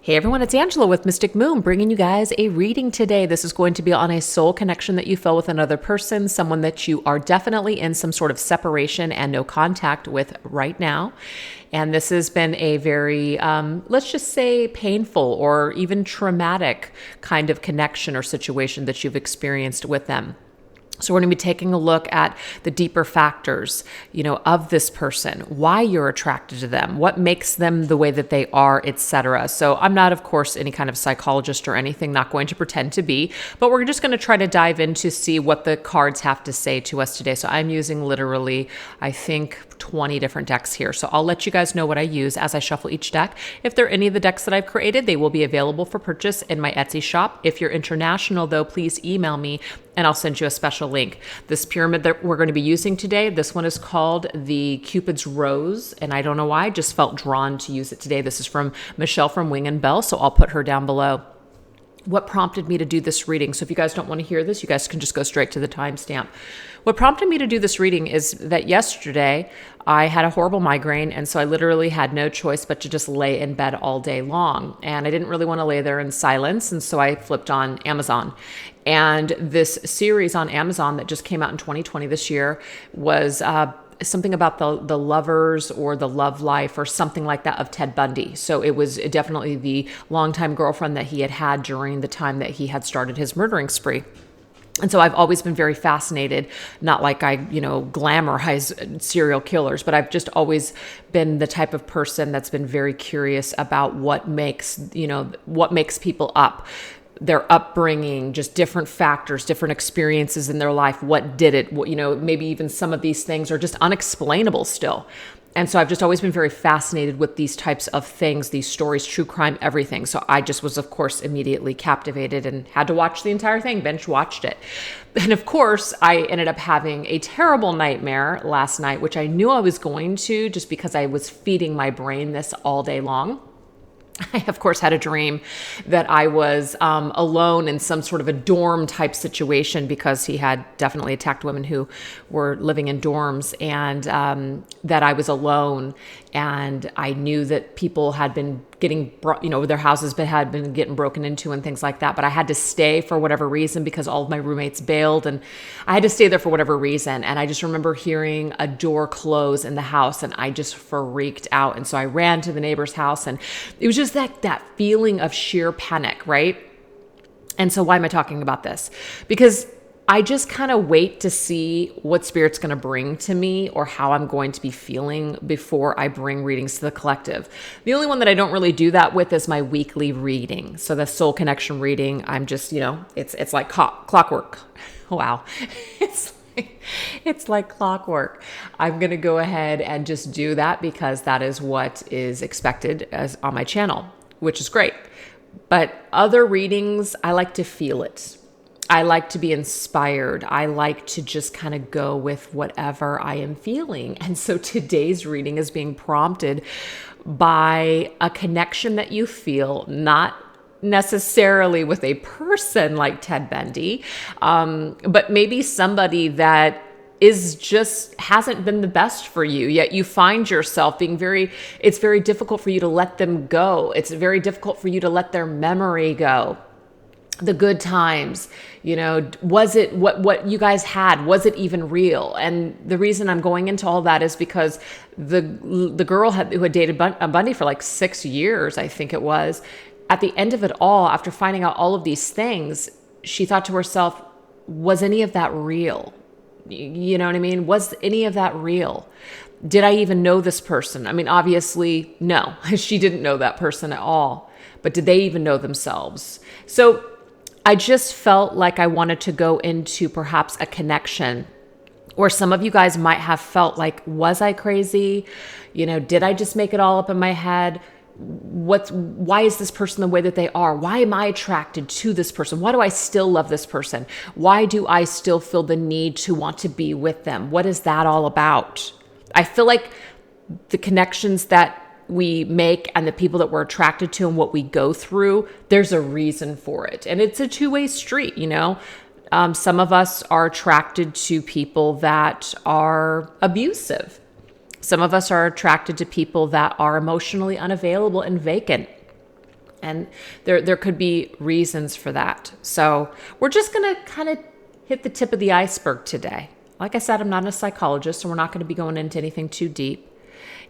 Hey everyone, it's Angela with Mystic Moon bringing you guys a reading today. This is going to be on a soul connection that you feel with another person, someone that you are definitely in some sort of separation and no contact with right now. And this has been a very, let's just say, painful or even traumatic kind of connection or situation that you've experienced with them. So we're going to be taking a look at the deeper factors, of this person, why you're attracted to them, what makes them the way that they are, etc. So I'm not, of course, any kind of psychologist or anything, not going to pretend to be, but we're just going to try to dive in to see what the cards have to say to us today. So I'm using literally, I think, 20 different decks here. So I'll let you guys know what I use as I shuffle each deck. If there are any of the decks that I've created, they will be available for purchase in my Etsy shop. If you're international, though, please email me and I'll send you a special link. This pyramid that we're going to be using today, this one is called the Cupid's Rose, and I don't know why, I just felt drawn to use it today. This is from Michelle from Wing and Bell, so I'll put her down below. What prompted me to do this reading? So if you guys don't want to hear this, you guys can just go straight to the timestamp. What prompted me to do this reading is that yesterday I had a horrible migraine, and so I literally had no choice but to just lay in bed all day long. And I didn't really want to lay there in silence, and so I flipped on Amazon. And this series on Amazon that just came out in 2020 this year was something about the lovers or the love life or something like that of Ted Bundy. So it was definitely the longtime girlfriend that he had had during the time that he had started his murdering spree. And so I've always been very fascinated, not like I, glamorize serial killers, but I've just always been the type of person that's been very curious about what makes people up. Their upbringing, just different factors, different experiences in their life. What did it? Maybe even some of these things are just unexplainable still. And so I've just always been very fascinated with these types of things, these stories, true crime, everything. So I just was, of course, immediately captivated and had to watch the entire thing, binge watched it. And of course, I ended up having a terrible nightmare last night, which I knew I was going to just because I was feeding my brain this all day long. I, of course, had a dream that I was alone in some sort of a dorm type situation because he had definitely attacked women who were living in dorms, and that I was alone. And I knew that people had been getting, their houses had been getting broken into and things like that. But I had to stay for whatever reason because all of my roommates bailed, and I had to stay there for whatever reason. And I just remember hearing a door close in the house, and I just freaked out. And so I ran to the neighbor's house, and it was just that feeling of sheer panic, right? And so why am I talking about this? Because I just kind of wait to see what Spirit's going to bring to me or how I'm going to be feeling before I bring readings to the collective. The only one that I don't really do that with is my weekly reading. So the soul connection reading, I'm just, it's like clockwork. Wow. It's like clockwork. I'm going to go ahead and just do that because that is what is expected as on my channel, which is great. But other readings, I like to feel it. I like to be inspired. I like to just kind of go with whatever I am feeling. And so today's reading is being prompted by a connection that you feel, not necessarily with a person like Ted Bundy, but maybe somebody that hasn't been the best for you, yet you find yourself it's very difficult for you to let them go. It's very difficult for you to let their memory go. The good times, was it what you guys had? Was it even real? And the reason I'm going into all that is because the girl who had dated Bundy for like 6 years, I think it was, at the end of it all, after finding out all of these things, she thought to herself, was any of that real? You know what I mean? Was any of that real? Did I even know this person? I mean, obviously, no, she didn't know that person at all. But did they even know themselves? So I just felt like I wanted to go into perhaps a connection, or some of you guys might have felt like, was I crazy? Did I just make it all up in my head? Why is this person the way that they are? Why am I attracted to this person? Why do I still love this person? Why do I still feel the need to want to be with them? What is that all about? I feel like the connections that we make and the people that we're attracted to and what we go through, there's a reason for it. And it's a two-way street, Some of us are attracted to people that are abusive. Some of us are attracted to people that are emotionally unavailable and vacant. And there could be reasons for that. So we're just going to kind of hit the tip of the iceberg today. Like I said, I'm not a psychologist, so we're not going to be going into anything too deep.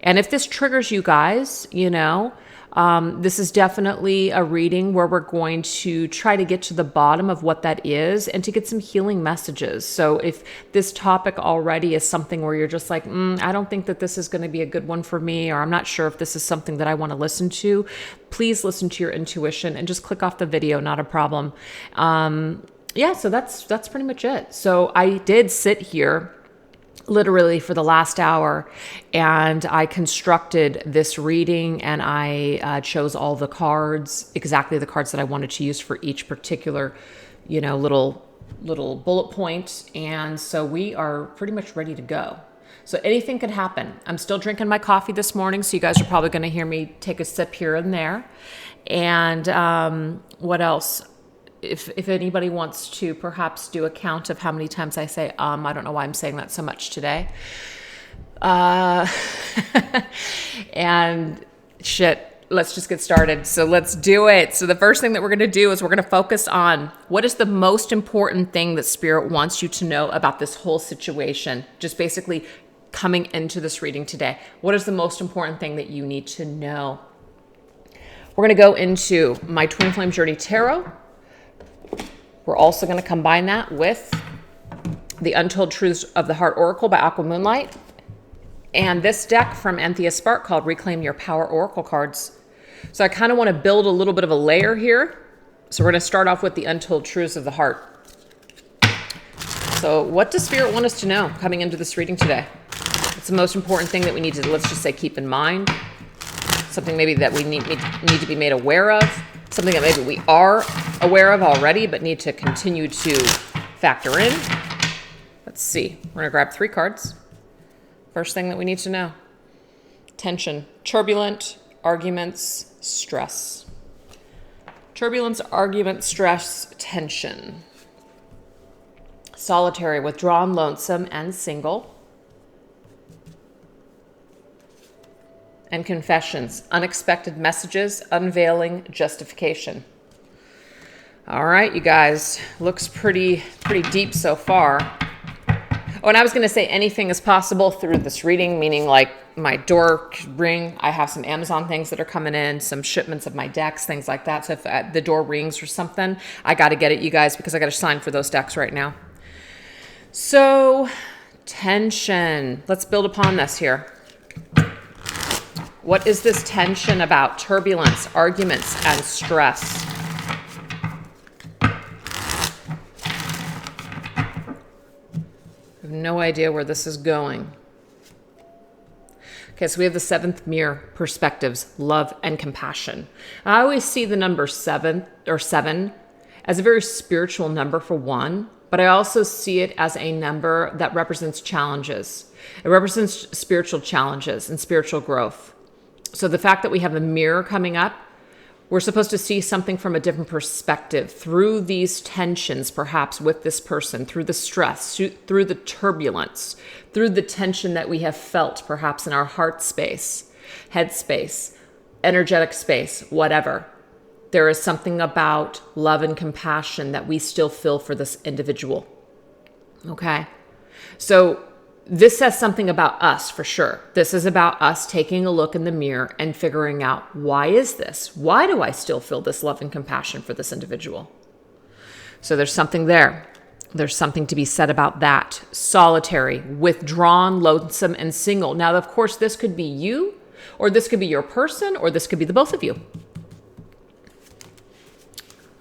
And if this triggers you guys, this is definitely a reading where we're going to try to get to the bottom of what that is and to get some healing messages. So if this topic already is something where you're just like, I don't think that this is going to be a good one for me, or I'm not sure if this is something that I want to listen to, please listen to your intuition and just click off the video, not a problem. So that's pretty much it. So I did sit here literally for the last hour, and I constructed this reading, and I chose all the cards, exactly the cards that I wanted to use for each particular, little bullet point. And so we are pretty much ready to go. So anything could happen. I'm still drinking my coffee this morning, so you guys are probably going to hear me take a sip here and there. And what else? If anybody wants to perhaps do a count of how many times I say, I don't know why I'm saying that so much today. And shit, let's just get started. So let's do it. So the first thing that we're going to do is we're going to focus on what is the most important thing that Spirit wants you to know about this whole situation. Just basically coming into this reading today. What is the most important thing that you need to know? We're going to go into my Twin Flame Journey Tarot. We're also going to combine that with the Untold Truths of the Heart Oracle by Aqua Moonlight, and this deck from Anthea Spark called Reclaim Your Power Oracle Cards. So I kind of want to build a little bit of a layer here. So we're going to start off with the Untold Truths of the Heart. So what does Spirit want us to know coming into this reading today? It's the most important thing that we need to, let's just say, keep in mind. Something maybe that we need to be made aware of. Something that maybe we are aware of already, but need to continue to factor in. Let's see. We're going to grab 3 cards. First thing that we need to know. Tension. Turbulent, arguments, stress. Turbulence, argument, stress, tension. Solitary, withdrawn, lonesome, and single. And confessions, unexpected messages, unveiling, justification. All right, you guys, looks pretty deep so far. Oh, and I was going to say anything is possible through this reading, meaning like my door ring. I have some Amazon things that are coming in, some shipments of my decks, things like that. So if the door rings or something, I got to get it, you guys, because I got to sign for those decks right now. So tension. Let's build upon this here. What is this tension about? Turbulence, arguments, and stress. I have no idea where this is going. Okay, so we have the 7th mirror, perspectives, love, and compassion. I always see the number 7 as a very spiritual number for one, but I also see it as a number that represents challenges. It represents spiritual challenges and spiritual growth. So the fact that we have a mirror coming up, we're supposed to see something from a different perspective through these tensions, perhaps with this person, through the stress, through the turbulence, through the tension that we have felt perhaps in our heart space, head space, energetic space, whatever. There is something about love and compassion that we still feel for this individual. Okay? So this says something about us for sure. This is about us taking a look in the mirror and figuring out, why is this? Why do I still feel this love and compassion for this individual? So there's something there. There's something to be said about that. Solitary, withdrawn, lonesome, and single. Now, of course, this could be you, or this could be your person, or this could be the both of you.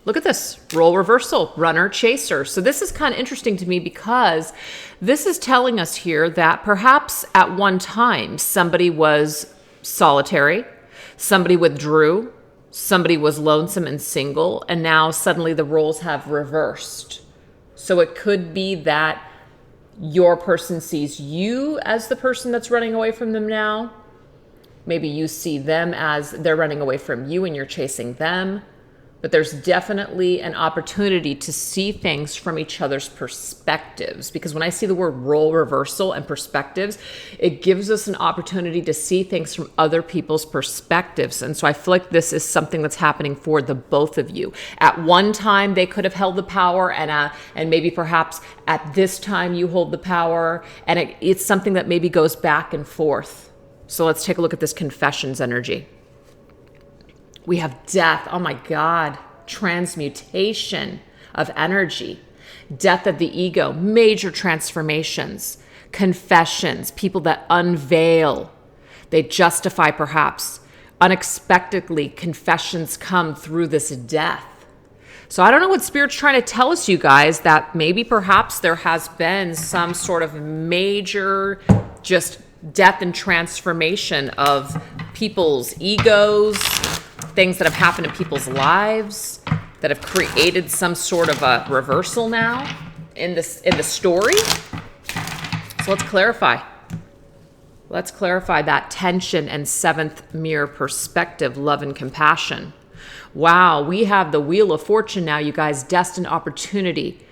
Look at this, role reversal, runner, chaser. So this is kind of interesting to me because this is telling us here that perhaps at one time somebody was solitary, somebody withdrew, somebody was lonesome and single, and now suddenly the roles have reversed. So it could be that your person sees you as the person that's running away from them now. Maybe you see them as they're running away from you and you're chasing them. but there's definitely an opportunity to see things from each other's perspectives. Because when I see the word role reversal and perspectives, it gives us an opportunity to see things from other people's perspectives. And so I feel like this is something that's happening for the both of you. At one time, they could have held the power, and maybe perhaps at this time you hold the power, and it's something that maybe goes back and forth. So let's take a look at this confessions energy. We have death. Oh my God. Transmutation of energy. Death of the ego. Major transformations. Confessions. People that unveil. They justify perhaps. Unexpectedly, confessions come through this death. So I don't know what Spirit's trying to tell us, you guys, that maybe perhaps there has been some sort of major just death and transformation of people's egos, things that have happened in people's lives that have created some sort of a reversal now in the story. So let's clarify. Let's clarify that tension and seventh mirror perspective, love and compassion. Wow, we have the Wheel of Fortune now, you guys, destined opportunity.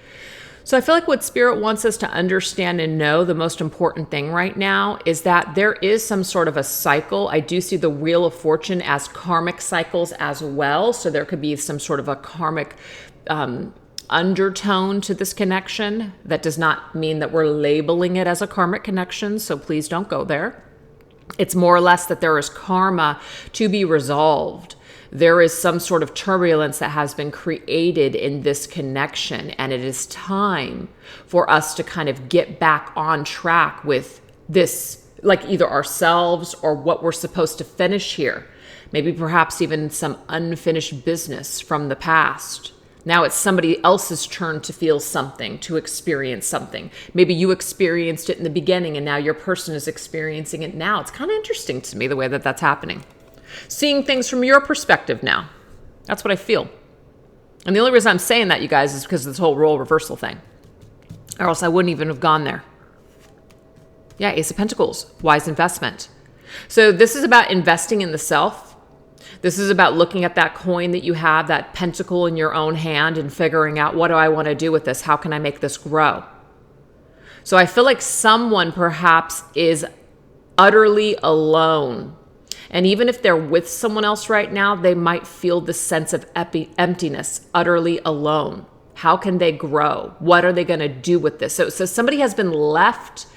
So I feel like what Spirit wants us to understand and know, the most important thing right now is that there is some sort of a cycle. I do see the Wheel of Fortune as karmic cycles as well. So there could be some sort of a karmic undertone to this connection. That does not mean that we're labeling it as a karmic connection. So please don't go there. It's more or less that there is karma to be resolved. There is some sort of turbulence that has been created in this connection, and it is time for us to kind of get back on track with this, like either ourselves or what we're supposed to finish here. Maybe perhaps even some unfinished business from the past. Now it's somebody else's turn to feel something, to experience something. Maybe you experienced it in the beginning and now your person is experiencing it now. It's kind of interesting to me the way that that's happening. Seeing things from your perspective now. That's what I feel. And the only reason I'm saying that, you guys, is because of this whole role reversal thing. Or else I wouldn't even have gone there. Yeah, Ace of Pentacles, wise investment. So this is about investing in the self. This is about looking at that coin that you have, that pentacle in your own hand, and figuring out, what do I want to do with this? How can I make this grow? So I feel like someone perhaps is utterly alone. And even if they're with someone else right now, they might feel this sense of emptiness, utterly alone. How can they grow? What are they going to do with this? So somebody has been left.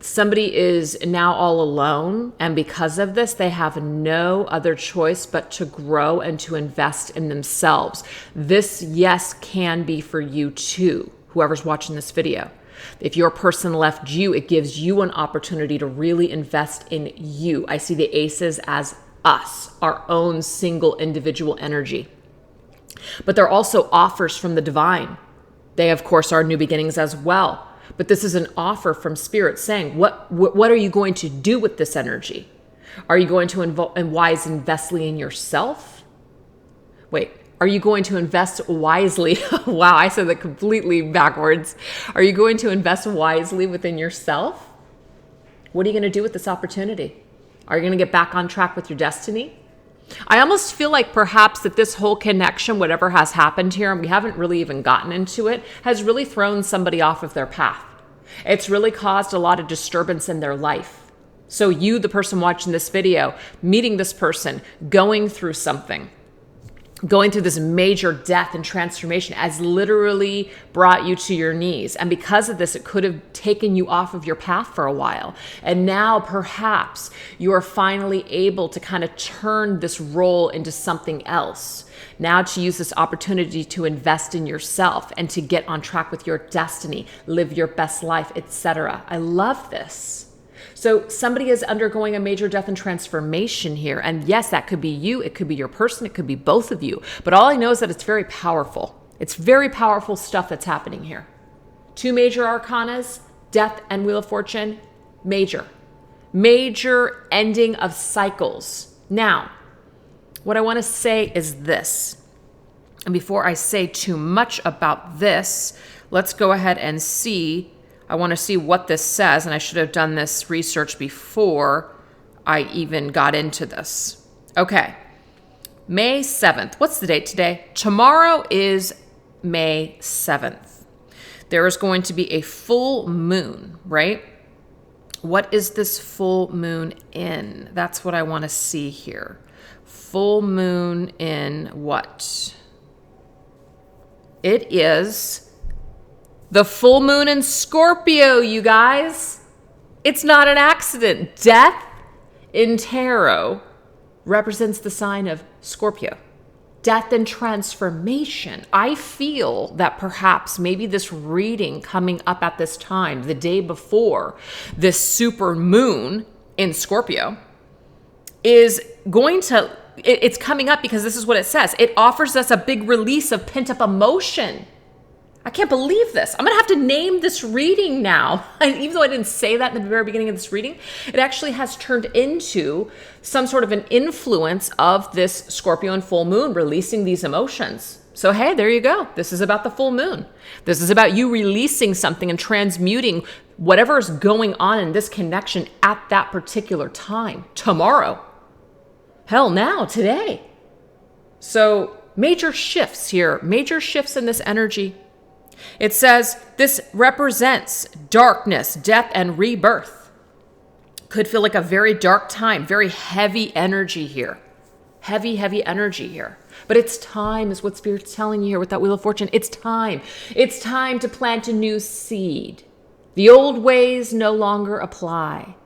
Somebody is now all alone. And because of this, they have no other choice but to grow and to invest in themselves. This, yes, can be for you too, whoever's watching this video. If your person left you, it gives you an opportunity to really invest in you. I see the aces as us, our own single individual energy. But they're also offers from the divine. They, of course, are new beginnings as well. But this is an offer from Spirit saying, what are you going to do with this energy? Are you going to wise investly in yourself? Wait. Are you going to invest wisely? Wow, I said that completely backwards. Are you going to invest wisely within yourself? What are you going to do with this opportunity? Are you going to get back on track with your destiny? I almost feel like perhaps that this whole connection, whatever has happened here, and we haven't really even gotten into it, has really thrown somebody off of their path. It's really caused a lot of disturbance in their life. So you, the person watching this video, meeting this person, going through something, going through this major death and transformation has literally brought you to your knees. And because of this, it could have taken you off of your path for a while. And now perhaps you are finally able to kind of turn this role into something else. Now to use this opportunity to invest in yourself and to get on track with your destiny, live your best life, etc. I love this. So somebody is undergoing a major death and transformation here. And yes, that could be you. It could be your person. It could be both of you. But all I know is that it's very powerful. It's very powerful stuff that's happening here. Two major arcanas, death and Wheel of Fortune, major. Major ending of cycles. Now, what I want to say is this. And before I say too much about this, let's go ahead and see. I want to see what this says, and I should have done this research before I even got into this. Okay. May 7th. What's the date today? Tomorrow is May 7th. There is going to be a full moon, right? What is this full moon in? That's what I want to see here. Full moon in what? It is the full moon in Scorpio, you guys. It's not an accident. Death in tarot represents the sign of Scorpio. Death and transformation. I feel that perhaps maybe this reading coming up at this time, the day before this super moon in Scorpio, is going to, it's coming up because this is what it says. It offers us a big release of pent-up emotion. I can't believe this. I'm going to have to name this reading now. Even though I didn't say that in the very beginning of this reading, it actually has turned into some sort of an influence of this Scorpio and full moon releasing these emotions. So, hey, there you go. This is about the full moon. This is about you releasing something and transmuting whatever is going on in this connection at that particular time. Tomorrow. Hell, now, today. So, major shifts here. Major shifts in this energy. It says this represents darkness, death, and rebirth. Could feel like a very dark time, very heavy energy here. Heavy energy here. But it's time is what Spirit's telling you here with that Wheel of Fortune. It's time. It's time to plant a new seed. The old ways no longer apply.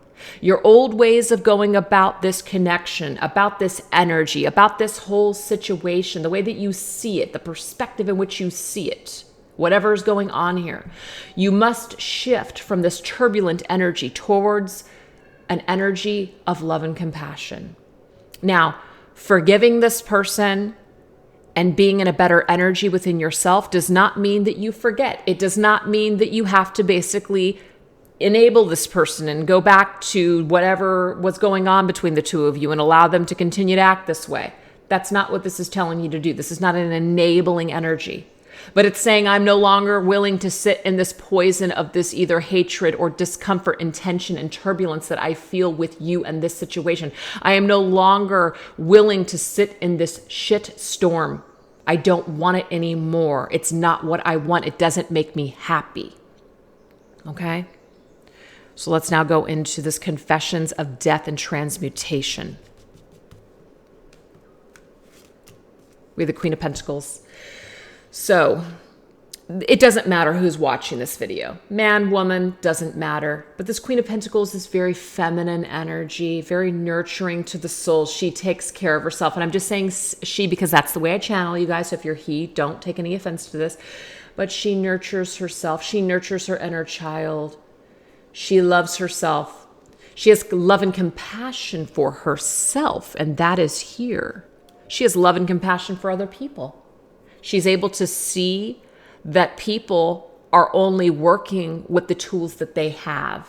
Your old ways of going about this connection, about this energy, about this whole situation, the way that you see it, the perspective in which you see it, whatever is going on here, you must shift from this turbulent energy towards an energy of love and compassion. Now, forgiving this person and being in a better energy within yourself does not mean that you forget. It does not mean that you have to basically enable this person and go back to whatever was going on between the two of you and allow them to continue to act this way. That's not what this is telling you to do. This is not an enabling energy. But it's saying I'm no longer willing to sit in this poison of this either hatred or discomfort and tension and turbulence that I feel with you and this situation. I am no longer willing to sit in this shit storm. I don't want it anymore. It's not what I want. It doesn't make me happy. Okay? So let's now go into this confessions of death and transmutation. We have the Queen of Pentacles. So it doesn't matter who's watching this video. Man, woman, doesn't matter. But this Queen of Pentacles is very feminine energy, very nurturing to the soul. She takes care of herself. And I'm just saying she because that's the way I channel you guys. So if you're he, don't take any offense to this. But she nurtures herself. She nurtures her inner child. She loves herself. She has love and compassion for herself. And that is here. She has love and compassion for other people. She's able to see that people are only working with the tools that they have.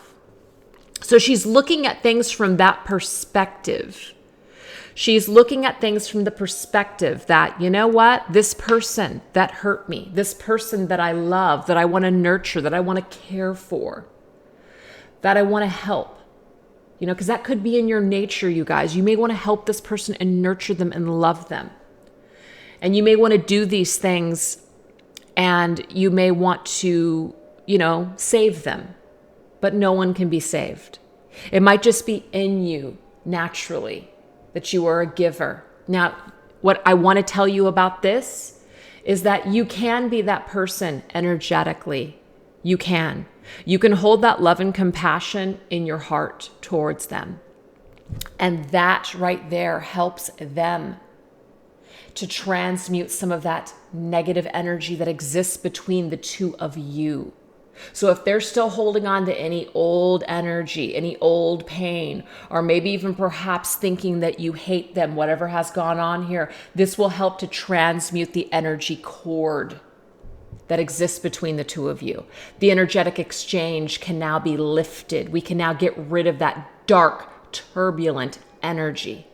So she's looking at things from that perspective. She's looking at things from the perspective that, you know what? This person that hurt me, this person that I love, that I want to nurture, that I want to care for, that I want to help. You know, because that could be in your nature, you guys. You may want to help this person and nurture them and love them. And you may want to do these things and you may want to, you know, save them, but no one can be saved. It might just be in you naturally that you are a giver. Now, what I want to tell you about this is that you can be that person energetically. You can. You can hold that love and compassion in your heart towards them. And that right there helps them to transmute some of that negative energy that exists between the two of you. So if they're still holding on to any old energy, any old pain, or maybe even perhaps thinking that you hate them, whatever has gone on here, this will help to transmute the energy cord that exists between the two of you. The energetic exchange can now be lifted. We can now get rid of that dark, turbulent energy.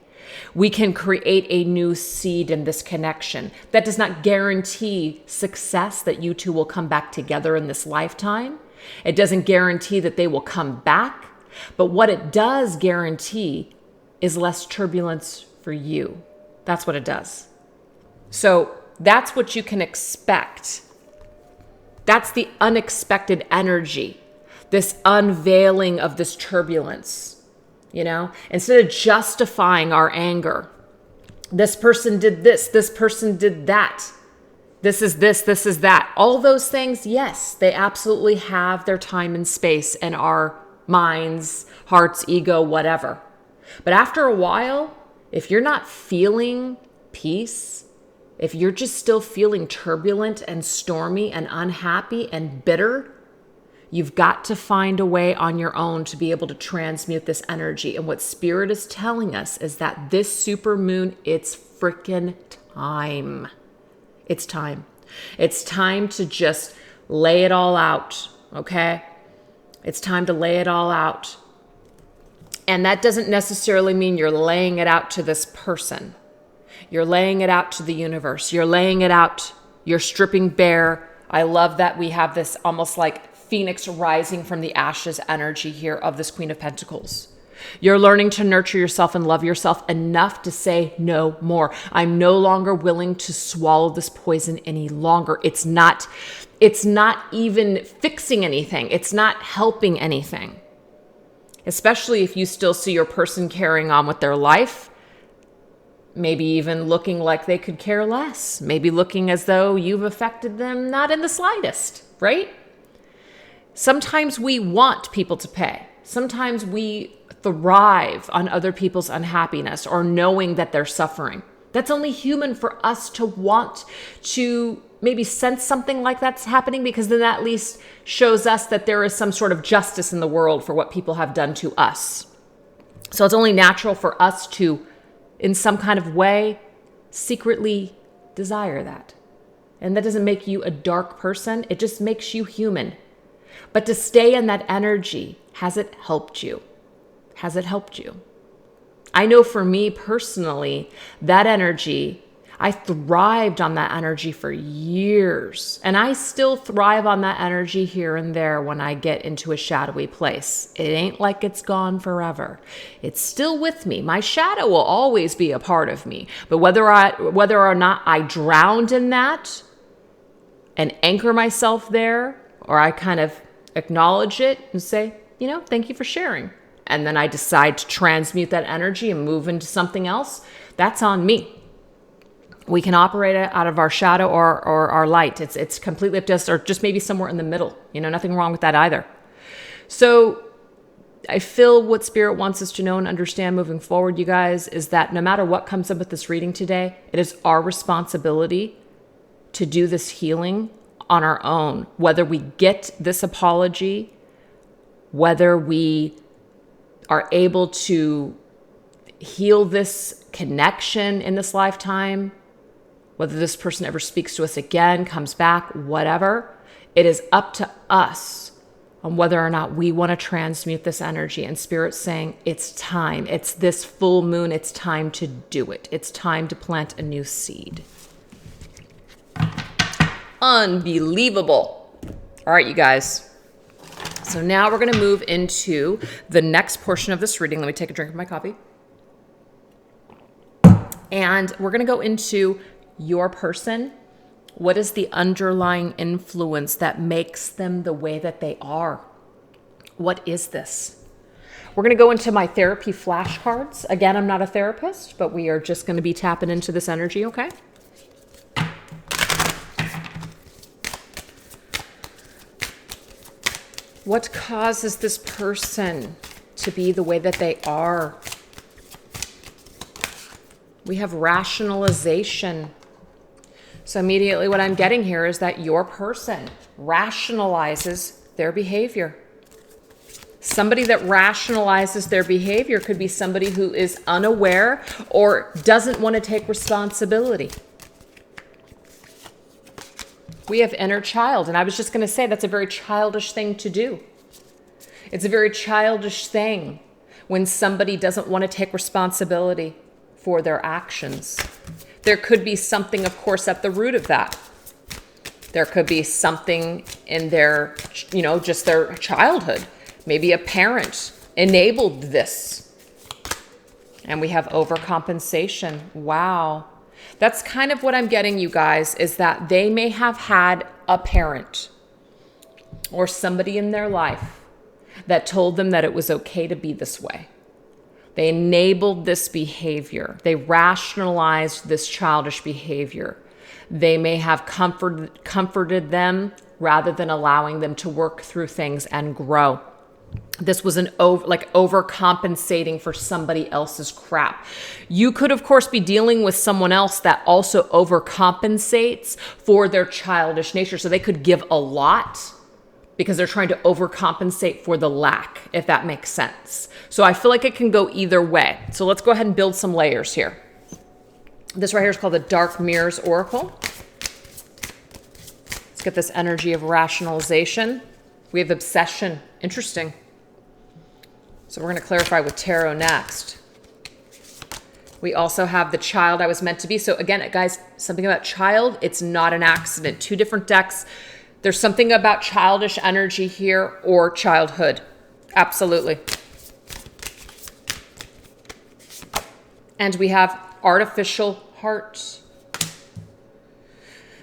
We can create a new seed in this connection. That does not guarantee success, that you two will come back together in this lifetime. It doesn't guarantee that they will come back. But what it does guarantee is less turbulence for you. That's what it does. So that's what you can expect. That's the unexpected energy, this unveiling of this turbulence, you know? Instead of justifying our anger, this person did this person did that. This is that. All those things, yes, they absolutely have their time and space in our minds, hearts, ego, whatever. But after a while, if you're not feeling peace, if you're just still feeling turbulent and stormy and unhappy and bitter, you've got to find a way on your own to be able to transmute this energy. And what Spirit is telling us is that this super moon, it's freaking time. It's time. It's time to just lay it all out, okay? It's time to lay it all out. And that doesn't necessarily mean you're laying it out to this person. You're laying it out to the universe. You're laying it out. You're stripping bare. I love that we have this almost like Phoenix rising from the ashes energy here of this Queen of Pentacles. You're learning to nurture yourself and love yourself enough to say no more. I'm no longer willing to swallow this poison any longer. It's not even fixing anything. It's not helping anything. Especially if you still see your person carrying on with their life, maybe even looking like they could care less, maybe looking as though you've affected them not in the slightest, right? Sometimes we want people to pay. Sometimes we thrive on other people's unhappiness or knowing that they're suffering. That's only human for us to want to maybe sense something like that's happening, because then that at least shows us that there is some sort of justice in the world for what people have done to us. So it's only natural for us to, in some kind of way, secretly desire that. And that doesn't make you a dark person. It just makes you human. But to stay in that energy, has it helped you? Has it helped you? I know for me personally, that energy, I thrived on that energy for years. And I still thrive on that energy here and there when I get into a shadowy place. It ain't like it's gone forever. It's still with me. My shadow will always be a part of me. But whether or not I drowned in that and anchor myself there, or I kind of acknowledge it and say, thank you for sharing. And then I decide to transmute that energy and move into something else, that's on me. We can operate out of our shadow or our light. It's completely up to us, or just maybe somewhere in the middle. Nothing wrong with that either. So I feel what Spirit wants us to know and understand moving forward, you guys, is that no matter what comes up with this reading today, it is our responsibility to do this healing on our own. Whether we get this apology, whether we are able to heal this connection in this lifetime, whether this person ever speaks to us again, comes back, whatever, it is up to us on whether or not we want to transmute this energy. And Spirit's saying, it's time. It's this full moon. It's time to do it. It's time to plant a new seed. Unbelievable. All right, you guys. So now we're going to move into the next portion of this reading. Let me take a drink of my coffee. And we're going to go into your person. What is the underlying influence that makes them the way that they are? What is this? We're going to go into my therapy flashcards. Again, I'm not a therapist, but we are just going to be tapping into this energy, okay? What causes this person to be the way that they are? We have rationalization. So immediately what I'm getting here is that your person rationalizes their behavior. Somebody that rationalizes their behavior could be somebody who is unaware or doesn't want to take responsibility. We have inner child, and I was just going to say that's a very childish thing to do. It's a very childish thing when somebody doesn't want to take responsibility for their actions. There could be something, of course, at the root of that. There could be something in their, just their childhood. Maybe a parent enabled this. And we have overcompensation. Wow. That's kind of what I'm getting, you guys, is that they may have had a parent or somebody in their life that told them that it was okay to be this way. They enabled this behavior. They rationalized this childish behavior. They may have comforted them rather than allowing them to work through things and grow. This was overcompensating for somebody else's crap. You could, of course, be dealing with someone else that also overcompensates for their childish nature. So they could give a lot because they're trying to overcompensate for the lack, if that makes sense. So I feel like it can go either way. So let's go ahead and build some layers here. This right here is called the Dark Mirrors Oracle. Let's get this energy of rationalization. We have obsession. Interesting. So we're going to clarify with tarot next. We also have the child I was meant to be. So again, guys, something about child, it's not an accident. Two different decks. There's something about childish energy here or childhood. Absolutely. And we have artificial heart.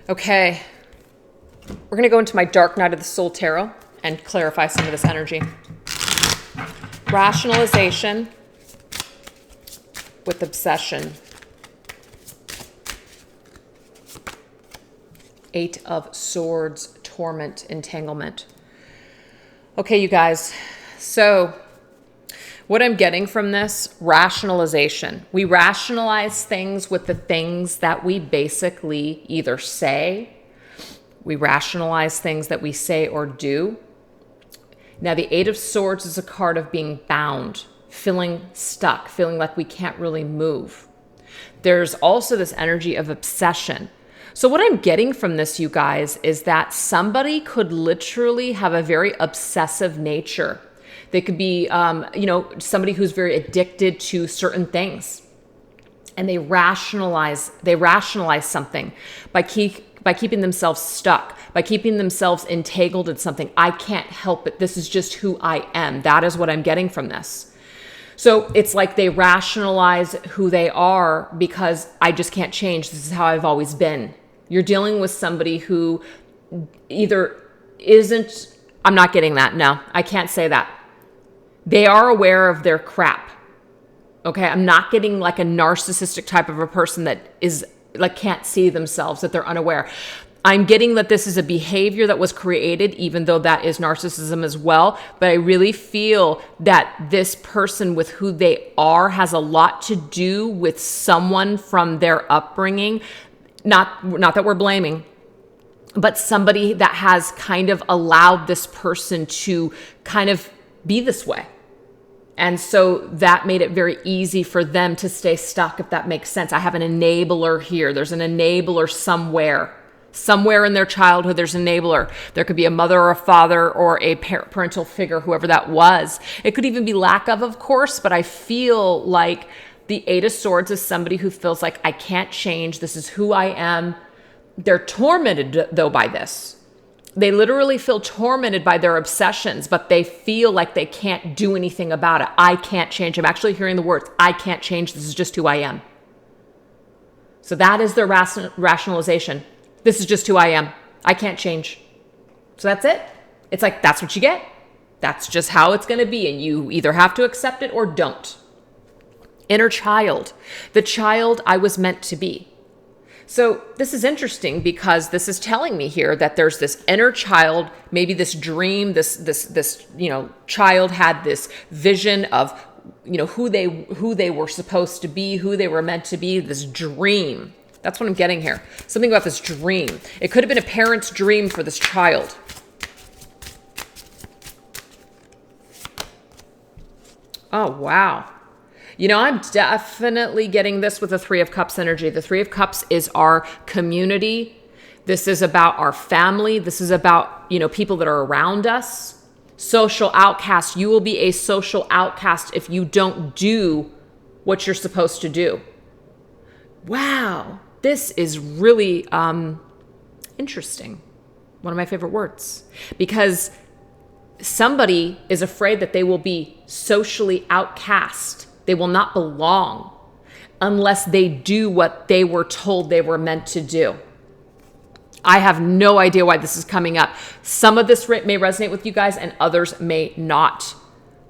Okay. We're going to go into my Dark Night of the Soul Tarot and clarify some of this energy. Rationalization with obsession. Eight of Swords, torment, entanglement. Okay, you guys. So what I'm getting from this, rationalization. We rationalize things with the things that we basically either say. We rationalize things that we say or do. Now, the Eight of Swords is a card of being bound, feeling stuck, feeling like we can't really move. There's also this energy of obsession. So what I'm getting from this, you guys, is that somebody could literally have a very obsessive nature. They could be, somebody who's very addicted to certain things, and they rationalize something by keeping themselves stuck, by keeping themselves entangled in something. I can't help it. This is just who I am. That is what I'm getting from this. So it's like they rationalize who they are because I just can't change. This is how I've always been. You're dealing with somebody who either isn't, I'm not getting that. No, I can't say that. They are aware of their crap. Okay. I'm not getting like a narcissistic type of a person that is like, can't see themselves, that they're unaware. I'm getting that this is a behavior that was created, even though that is narcissism as well. But I really feel that this person with who they are has a lot to do with someone from their upbringing. Not that we're blaming, but somebody that has kind of allowed this person to kind of be this way. And so that made it very easy for them to stay stuck, if that makes sense. I have an enabler here. There's an enabler somewhere. Somewhere in their childhood, there's an enabler. There could be a mother or a father or a parental figure, whoever that was. It could even be lack of course, but I feel like the Eight of Swords is somebody who feels like I can't change. This is who I am. They're tormented, though, by this. They literally feel tormented by their obsessions, but they feel like they can't do anything about it. I can't change. I'm actually hearing the words, I can't change. This is just who I am. So that is their rationalization. This is just who I am. I can't change. So that's it. It's like, that's what you get. That's just how it's going to be. And you either have to accept it or don't. Inner child. The child I was meant to be. So this is interesting because this is telling me here that there's this inner child, maybe this dream, this child had this vision of, who they were supposed to be, who they were meant to be, this dream. That's what I'm getting here. Something about this dream. It could have been a parent's dream for this child. Oh, wow. I'm definitely getting this with the Three of Cups energy. The Three of Cups is our community. This is about our family. This is about, people that are around us. Social outcast. You will be a social outcast if you don't do what you're supposed to do. Wow. This is really interesting. One of my favorite words. Because somebody is afraid that they will be socially outcast. They will not belong unless they do what they were told they were meant to do. I have no idea why this is coming up. Some of this may resonate with you guys and others may not.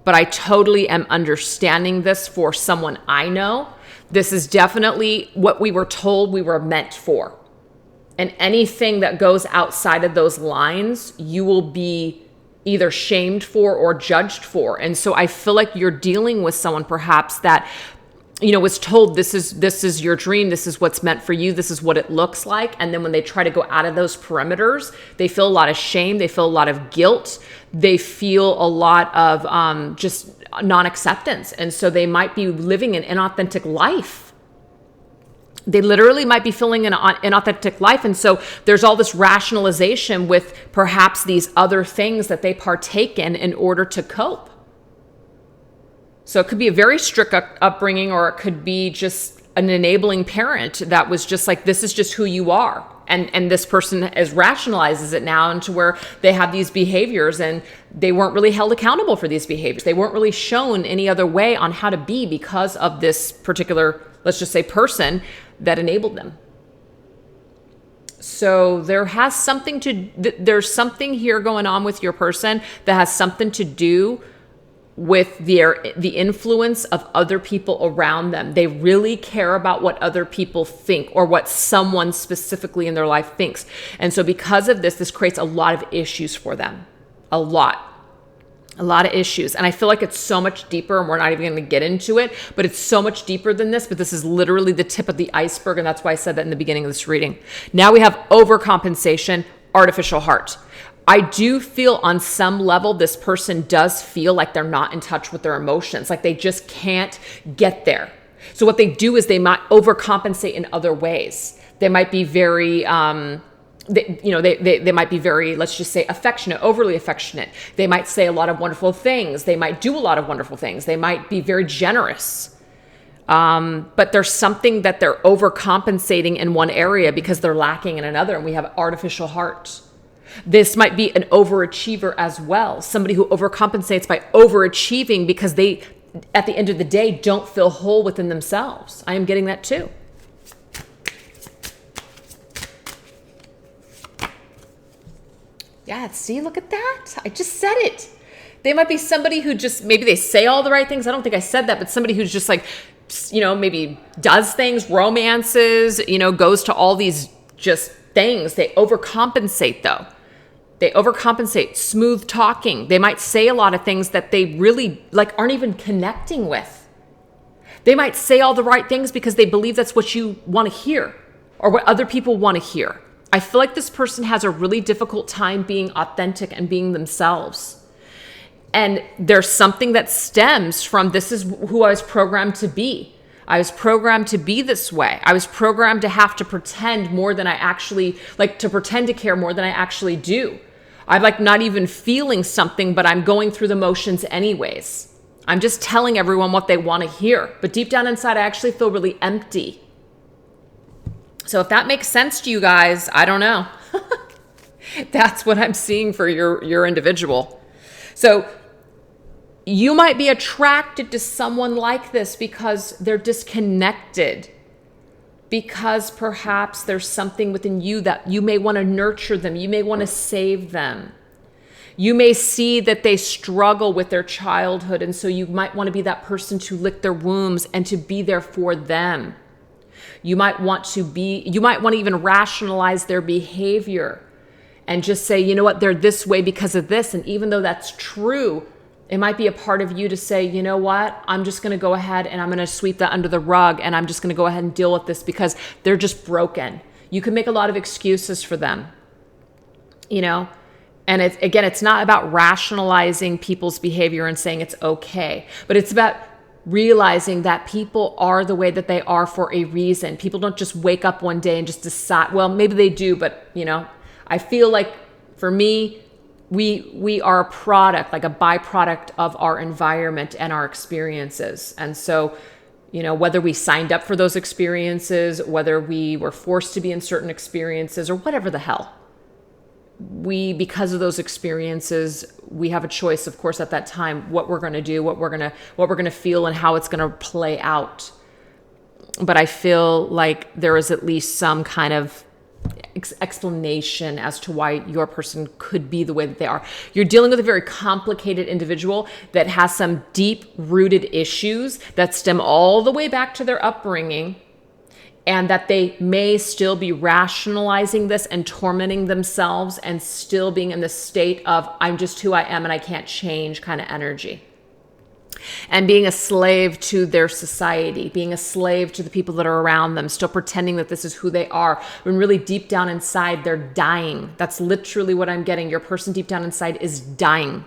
But I totally am understanding this for someone I know. This is definitely what we were told we were meant for. And anything that goes outside of those lines, you will be either shamed for or judged for. And so I feel like you're dealing with someone perhaps that, was told this is your dream, this is what's meant for you, this is what it looks like. And then when they try to go out of those perimeters, they feel a lot of shame, they feel a lot of guilt, they feel a lot of just non-acceptance. And so they might be living an inauthentic life. They literally might be feeling an inauthentic life. And so there's all this rationalization with perhaps these other things that they partake in order to cope. So it could be a very strict upbringing, or it could be just an enabling parent that was just like, this is just who you are. And this person rationalizes it now into where they have these behaviors and they weren't really held accountable for these behaviors. They weren't really shown any other way on how to be because of this particular, let's just say, person that enabled them. So there's something here going on with your person that has something to do with the influence of other people around them. They really care about what other people think or what someone specifically in their life thinks. And so because of this creates a lot of issues for them. A lot of issues. And I feel like it's so much deeper, and we're not even going to get into it, but it's so much deeper than this. But this is literally the tip of the iceberg. And that's why I said that in the beginning of this reading. Now we have overcompensation, artificial heart. I do feel on some level, this person does feel like they're not in touch with their emotions, like they just can't get there. So what they do is they might overcompensate in other ways. They might be very, they might be very, let's just say, affectionate, overly affectionate. They might say a lot of wonderful things. They might do a lot of wonderful things. They might be very generous. But there's something that they're overcompensating in one area because they're lacking in another, and we have artificial heart. This might be an overachiever as well. Somebody who overcompensates by overachieving because they, at the end of the day, don't feel whole within themselves. I am getting that too. Yeah, see, look at that. I just said it. They might be somebody who just, maybe they say all the right things. I don't think I said that, but somebody who's just like, maybe does things, romances, goes to all these just things. They overcompensate though. They overcompensate, smooth talking. They might say a lot of things that they really aren't even connecting with. They might say all the right things because they believe that's what you want to hear or what other people want to hear. I feel like this person has a really difficult time being authentic and being themselves. And there's something that stems from, this is who I was programmed to be. I was programmed to be this way. I was programmed to have to pretend more than I actually, to pretend to care more than I actually do. I'm not even feeling something, but I'm going through the motions anyways. I'm just telling everyone what they want to hear. But deep down inside, I actually feel really empty. So if that makes sense to you guys, I don't know. That's what I'm seeing for your individual. So you might be attracted to someone like this because they're disconnected, because perhaps there's something within you that you may want to nurture them. You may want to save them. You may see that they struggle with their childhood, and so you might want to be that person to lick their wounds and to be there for them. You might want to even rationalize their behavior and just say, you know what, they're this way because of this. And even though that's true, it might be a part of you to say, you know what, I'm just going to go ahead and I'm going to sweep that under the rug, and I'm just going to go ahead and deal with this because they're just broken. You can make a lot of excuses for them, and it's not about rationalizing people's behavior and saying it's okay, but it's about realizing that people are the way that they are for a reason. People don't just wake up one day and just decide, well, maybe they do, but I feel like for me, we are a product, like a byproduct of our environment and our experiences. And so, whether we signed up for those experiences, whether we were forced to be in certain experiences, or whatever the hell, because of those experiences, we have a choice, of course, at that time, what we're going to do, what we're going to feel, and how it's going to play out. But I feel like there is at least some kind of explanation as to why your person could be the way that they are. You're dealing with a very complicated individual that has some deep-rooted issues that stem all the way back to their upbringing, and that they may still be rationalizing this and tormenting themselves and still being in the state of, I'm just who I am and I can't change kind of energy. And being a slave to their society, being a slave to the people that are around them, still pretending that this is who they are, when really deep down inside, they're dying. That's literally what I'm getting. Your person deep down inside is dying.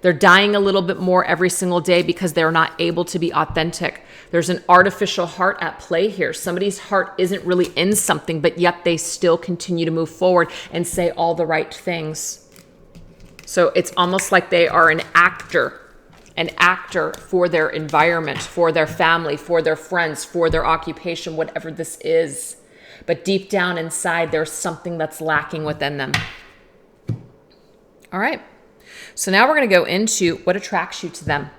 They're dying a little bit more every single day because they're not able to be authentic. There's an artificial heart at play here. Somebody's heart isn't really in something, but yet they still continue to move forward and say all the right things. So it's almost like they are an actor for their environment, for their family, for their friends, for their occupation, whatever this is. But deep down inside, there's something that's lacking within them. All right. So now we're going to go into what attracts you to them.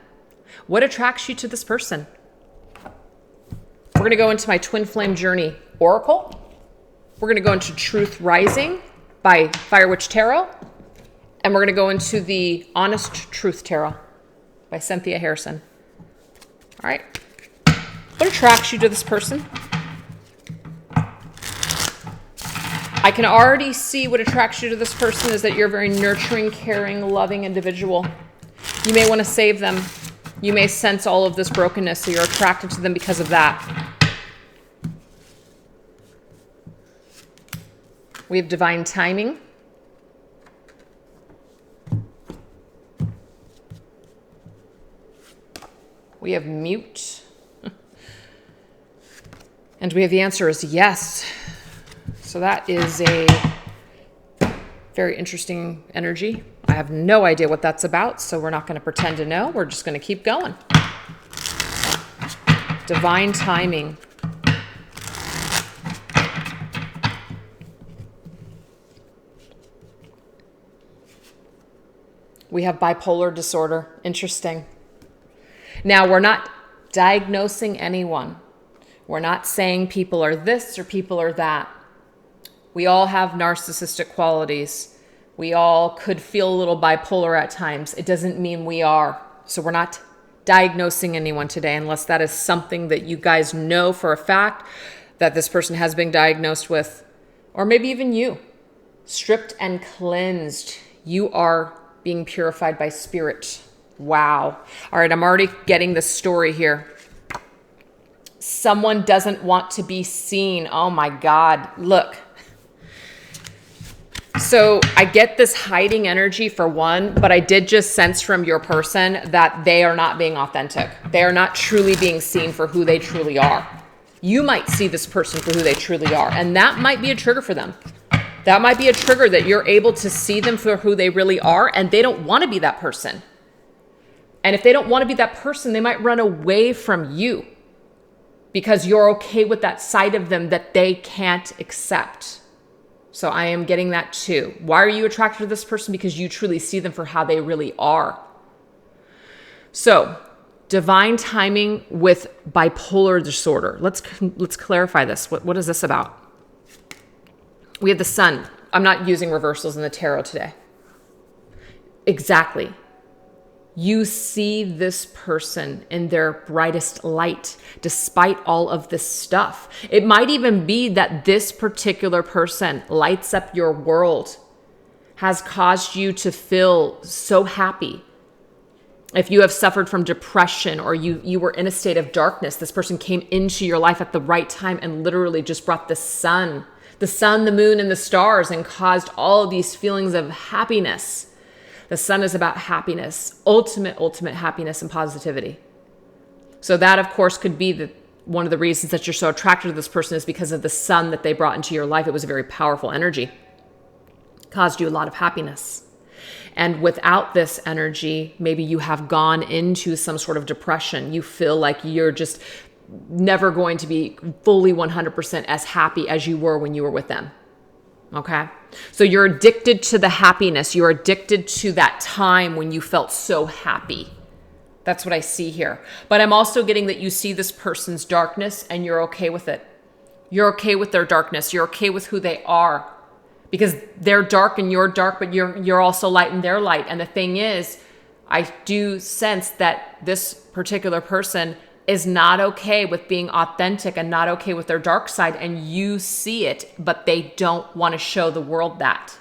What attracts you to this person? We're going to go into my Twin Flame Journey Oracle. We're going to go into Truth Rising by Fire Witch Tarot. And we're going to go into the Honest Truth Tarot by Cynthia Harrison. All right. What attracts you to this person? I can already see what attracts you to this person is that you're a very nurturing, caring, loving individual. You may want to save them. You may sense all of this brokenness, so you're attracted to them because of that. We have divine timing. We have mute. And we have the answer is yes. So that is a very interesting energy. I have no idea what that's about, so we're not going to pretend to know. We're just going to keep going. Divine timing. We have bipolar disorder. Interesting. Now, we're not diagnosing anyone. We're not saying people are this or people are that. We all have narcissistic qualities. We all could feel a little bipolar at times. It doesn't mean we are. So we're not diagnosing anyone today unless that is something that you guys know for a fact that this person has been diagnosed with, or maybe even you. Stripped and cleansed. You are being purified by spirit. Wow. All right, I'm already getting the story here. Someone doesn't want to be seen. Oh my God. Look. So I get this hiding energy for one, but I did just sense from your person that they are not being authentic. They are not truly being seen for who they truly are. You might see this person for who they truly are, and that might be a trigger for them. That might be a trigger that you're able to see them for who they really are, and they don't want to be that person. And if they don't want to be that person, they might run away from you because you're okay with that side of them that they can't accept. So I am getting that too. Why are you attracted to this person? Because you truly see them for how they really are. So divine timing with bipolar disorder. Let's clarify this. What is this about? We have the sun. I'm not using reversals in the tarot today. Exactly. You see this person in their brightest light, despite all of this stuff. It might even be that this particular person lights up your world, has caused you to feel so happy. If you have suffered from depression or you were in a state of darkness, this person came into your life at the right time and literally just brought the sun, the moon, and the stars and caused all of these feelings of happiness. The sun is about happiness, ultimate happiness and positivity. So that, of course, could be one of the reasons that you're so attracted to this person is because of the sun that they brought into your life. It was a very powerful energy. It caused you a lot of happiness. And without this energy, maybe you have gone into some sort of depression. You feel like you're just never going to be fully 100% as happy as you were when you were with them. Okay. So you're addicted to the happiness. You're addicted to that time when you felt so happy. That's what I see here. But I'm also getting that you see this person's darkness and you're okay with it. You're okay with their darkness. You're okay with who they are because they're dark and you're dark, but you're also light and they're light. And the thing is, I do sense that this particular person is not okay with being authentic and not okay with their dark side. And you see it, but they don't want to show the world that.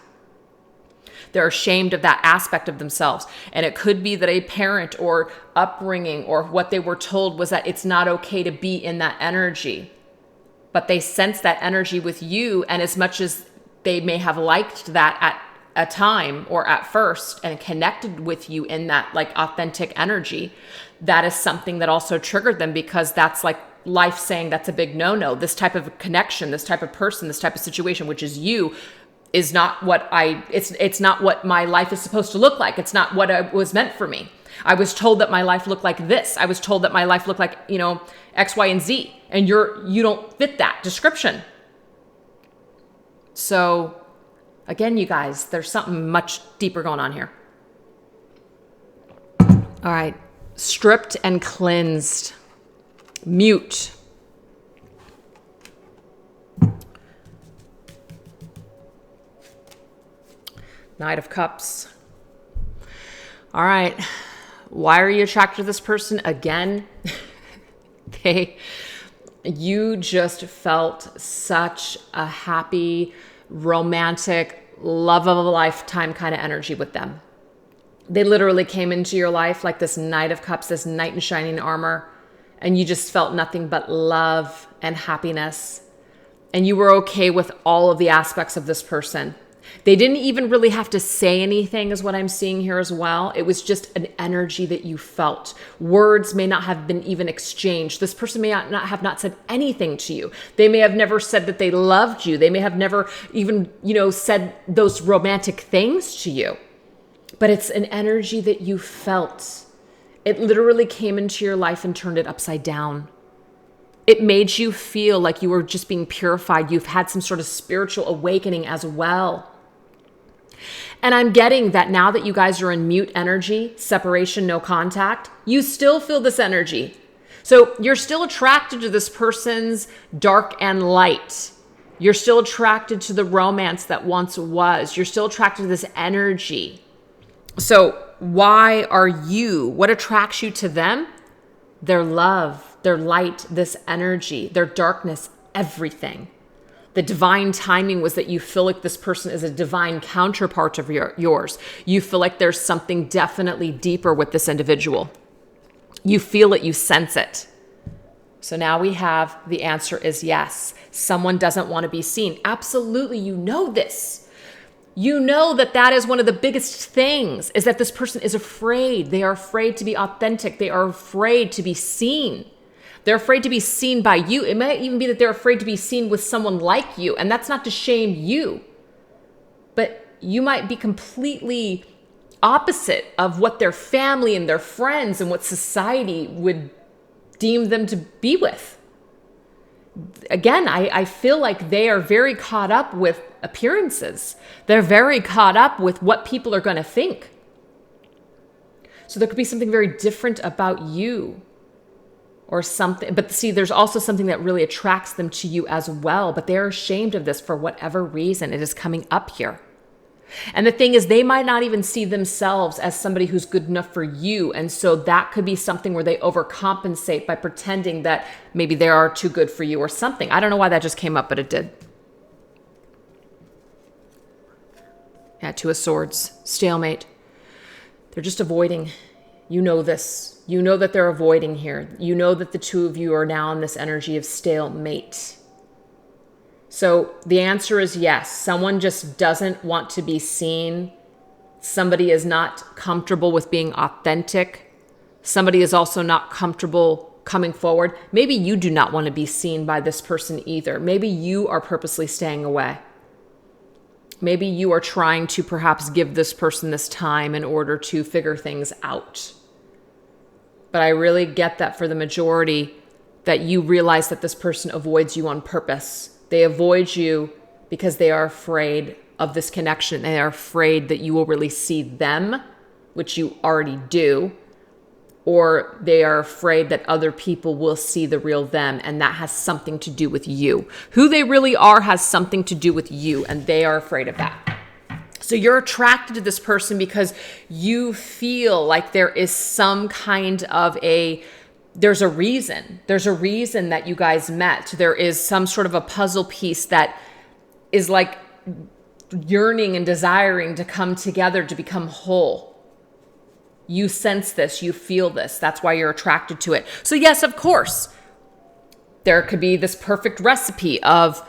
They're ashamed of that aspect of themselves. And it could be that a parent or upbringing or what they were told was that it's not okay to be in that energy. But they sense that energy with you. And as much as they may have liked that at a time or at first and connected with you in that like authentic energy, that is something that also triggered them because that's like life saying that's a big no-no. This type of connection, this type of person, this type of situation, which is you, is not what it's not what my life is supposed to look like. It's not what was meant for me. I was told that my life looked like this. I was told that my life looked like, X, Y, and Z. And you don't fit that description. So again, you guys, there's something much deeper going on here. All right. Stripped and cleansed. Mute. Knight of Cups. All right. Why are you attracted to this person? Again, you just felt such a happy, romantic, love of a lifetime kind of energy with them. They literally came into your life like this Knight of Cups, this knight in shining armor, and you just felt nothing but love and happiness. And you were okay with all of the aspects of this person. They didn't even really have to say anything is what I'm seeing here as well. It was just an energy that you felt. Words may not have been even exchanged. This person may not have said anything to you. They may have never said that they loved you. They may have never even, said those romantic things to you. But it's an energy that you felt. It literally came into your life and turned it upside down. It made you feel like you were just being purified. You've had some sort of spiritual awakening as well. And I'm getting that now that you guys are in mute energy, separation, no contact, you still feel this energy. So you're still attracted to this person's dark and light. You're still attracted to the romance that once was. You're still attracted to this energy. So why are you? What attracts you to them? Their love, their light, this energy, their darkness, everything. The divine timing was that you feel like this person is a divine counterpart of yours. You feel like there's something definitely deeper with this individual. You feel it, you sense it. So now we have the answer is yes. Someone doesn't want to be seen. Absolutely, you know this. You know that is one of the biggest things is that this person is afraid. They are afraid to be authentic. They are afraid to be seen. They're afraid to be seen by you. It might even be that they're afraid to be seen with someone like you. And that's not to shame you. But you might be completely opposite of what their family and their friends and what society would deem them to be with. Again, I feel like they are very caught up with appearances. They're very caught up with what people are going to think. So there could be something very different about you. Or something, but see, there's also something that really attracts them to you as well, but they're ashamed of this for whatever reason. It is coming up here. And the thing is, they might not even see themselves as somebody who's good enough for you. And so that could be something where they overcompensate by pretending that maybe they are too good for you or something. I don't know why that just came up, but it did. Yeah, Two of Swords, stalemate. They're just avoiding. You know this. You know that they're avoiding here. You know that the two of you are now in this energy of stalemate. So the answer is yes. Someone just doesn't want to be seen. Somebody is not comfortable with being authentic. Somebody is also not comfortable coming forward. Maybe you do not want to be seen by this person either. Maybe you are purposely staying away. Maybe you are trying to perhaps give this person this time in order to figure things out. But I really get that for the majority that you realize that this person avoids you on purpose. They avoid you because they are afraid of this connection. They are afraid that you will really see them, which you already do, or they are afraid that other people will see the real them, and that has something to do with you. Who they really are has something to do with you, and they are afraid of that. So you're attracted to this person because you feel like there is some kind of there's a reason. There's a reason that you guys met. There is some sort of a puzzle piece that is like yearning and desiring to come together to become whole. You sense this, you feel this. That's why you're attracted to it. So yes, of course, there could be this perfect recipe of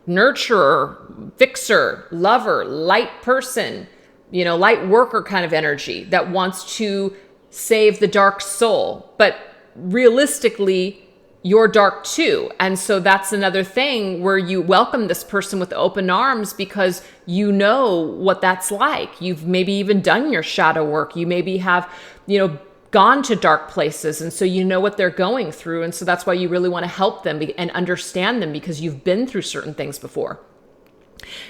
nurturer, fixer, lover, light person, light worker kind of energy that wants to save the dark soul. But realistically, you're dark too. And so that's another thing where you welcome this person with open arms because you know what that's like. You've maybe even done your shadow work. You maybe have, gone to dark places. And so you know what they're going through. And so that's why you really want to help them and understand them because you've been through certain things before.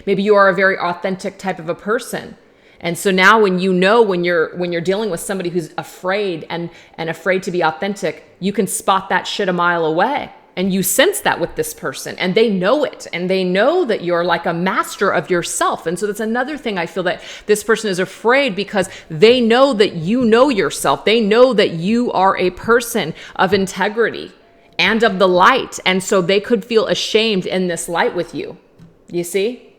Maybe you are a very authentic type of a person. And so now when you're dealing with somebody who's afraid and afraid to be authentic, you can spot that shit a mile away. And you sense that with this person, and they know it, and they know that you're like a master of yourself. And so that's another thing I feel that this person is afraid because they know that you know yourself. They know that you are a person of integrity and of the light. And so they could feel ashamed in this light with you. You see?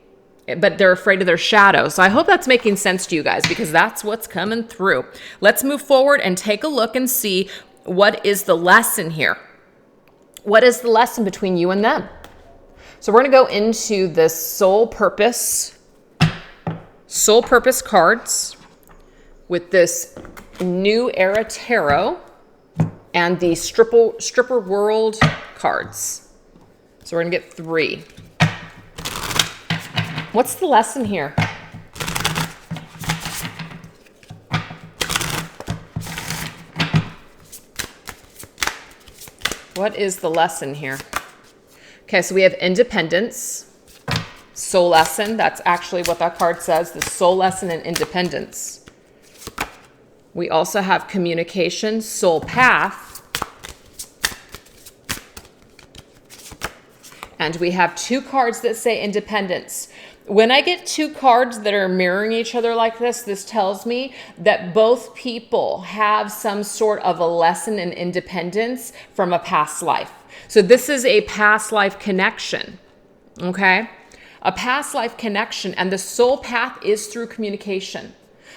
But they're afraid of their shadow. So I hope that's making sense to you guys because that's what's coming through. Let's move forward and take a look and see what is the lesson here. What is the lesson between you and them? So we're going to go into the soul purpose cards with this New Era Tarot and the Stripper World cards. So we're going to get 3. What's the lesson here? What is the lesson here? Okay, so we have independence, soul lesson. That's actually what that card says, the soul lesson and independence. We also have communication, soul path. And we have 2 cards that say independence. When I get 2 cards that are mirroring each other like this tells me that both people have some sort of a lesson in independence from a past life. So this is a past life connection, okay? A past life connection, and the soul path is through communication.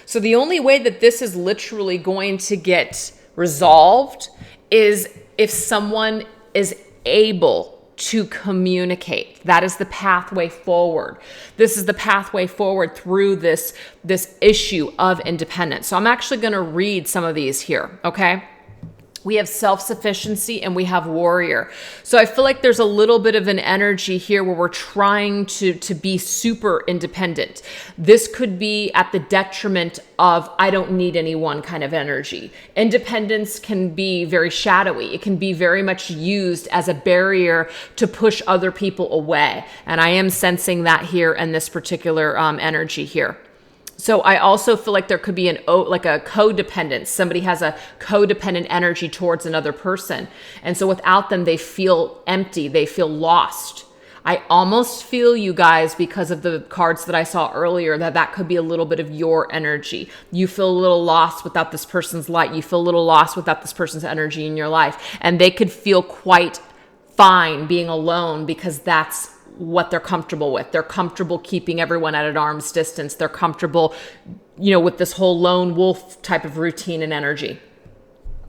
So the only way that this is literally going to get resolved is if someone is able to communicate. That is the pathway forward. This is the pathway forward through this issue of independence. So I'm actually going to read some of these here, okay? We have self-sufficiency and we have warrior. So I feel like there's a little bit of an energy here where we're trying to be super independent. This could be at the detriment of I don't need anyone kind of energy. Independence can be very shadowy. It can be very much used as a barrier to push other people away. And I am sensing that here in this particular energy here. So I also feel like there could be like a codependence. Somebody has a codependent energy towards another person. And so without them, they feel empty. They feel lost. I almost feel, you guys, because of the cards that I saw earlier, that could be a little bit of your energy. You feel a little lost without this person's light. You feel a little lost without this person's energy in your life. And they could feel quite fine being alone because that's what they're comfortable with. They're comfortable keeping everyone at an arm's distance. They're comfortable, with this whole lone wolf type of routine and energy.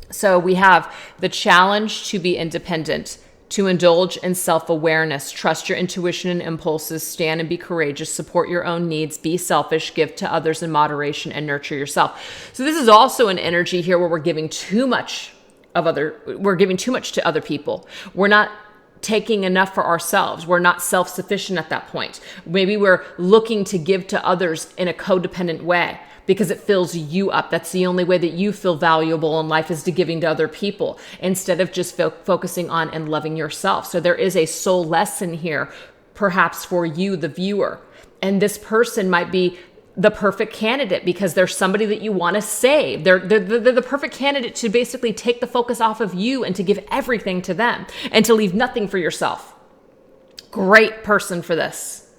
So we have the challenge to be independent, to indulge in self-awareness, trust your intuition and impulses, stand and be courageous, support your own needs, be selfish, give to others in moderation, and nurture yourself. So this is also an energy here where we're giving too much to other people. We're not taking enough for ourselves. We're not self-sufficient at that point. Maybe we're looking to give to others in a codependent way because it fills you up. That's the only way that you feel valuable in life, is to giving to other people instead of just focusing on and loving yourself. So there is a soul lesson here perhaps for you, the viewer. And this person might be the perfect candidate because they're somebody that you want to save. They're the perfect candidate to basically take the focus off of you and to give everything to them and to leave nothing for yourself. Great person for this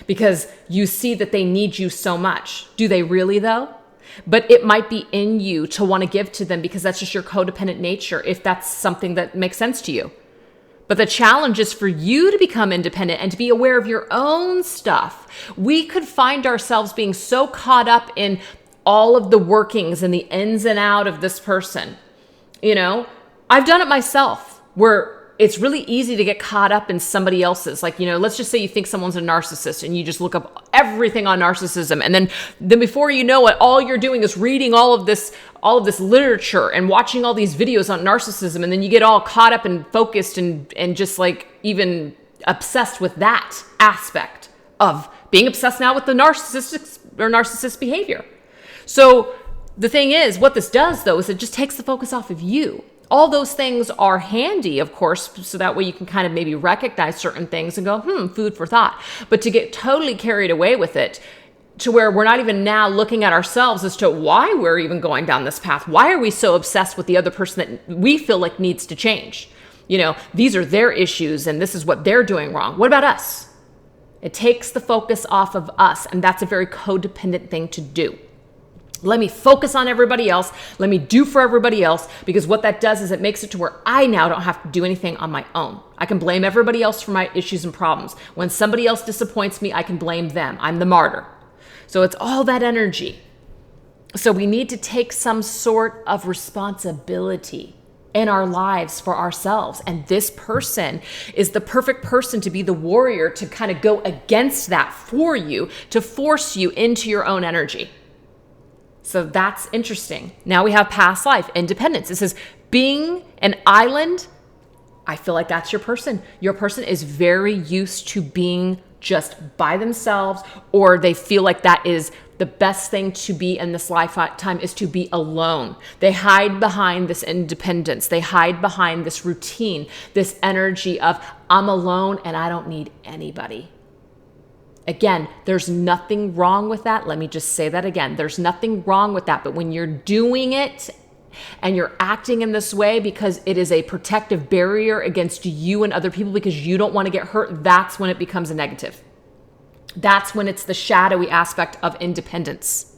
because you see that they need you so much. Do they really though? But it might be in you to want to give to them because that's just your codependent nature, if that's something that makes sense to you. But the challenge is for you to become independent and to be aware of your own stuff. We could find ourselves being so caught up in all of the workings and the ins and out of this person. You know, I've done it myself where it's really easy to get caught up in somebody else's. Like, you know, let's just say you think someone's a narcissist and you just look up everything on narcissism. And then before you know it, all you're doing is reading all of this literature and watching all these videos on narcissism. And then you get all caught up and focused and just like even obsessed with that aspect of being obsessed now with the narcissist behavior. So the thing is, what this does though, is it just takes the focus off of you. All those things are handy, of course, so that way you can kind of maybe recognize certain things and go, food for thought. But to get totally carried away with it to where we're not even now looking at ourselves as to why we're even going down this path. Why are we so obsessed with the other person that we feel like needs to change? You know, these are their issues and this is what they're doing wrong. What about us? It takes the focus off of us, and that's a very codependent thing to do. Let me focus on everybody else. Let me do for everybody else, because what that does is it makes it to where I now don't have to do anything on my own. I can blame everybody else for my issues and problems. When somebody else disappoints me, I can blame them. I'm the martyr. So it's all that energy. So we need to take some sort of responsibility in our lives for ourselves. And this person is the perfect person to be the warrior, to kind of go against that for you, to force you into your own energy. So that's interesting. Now we have past life, independence. It says being an island. I feel like that's your person. Your person is very used to being just by themselves, or they feel like that is the best thing to be in this lifetime, is to be alone. They hide behind this independence. They hide behind this routine, this energy of I'm alone and I don't need anybody. Again, there's nothing wrong with that. Let me just say that again. There's nothing wrong with that. But when you're doing it and you're acting in this way because it is a protective barrier against you and other people because you don't want to get hurt, that's when it becomes a negative. That's when it's the shadowy aspect of independence.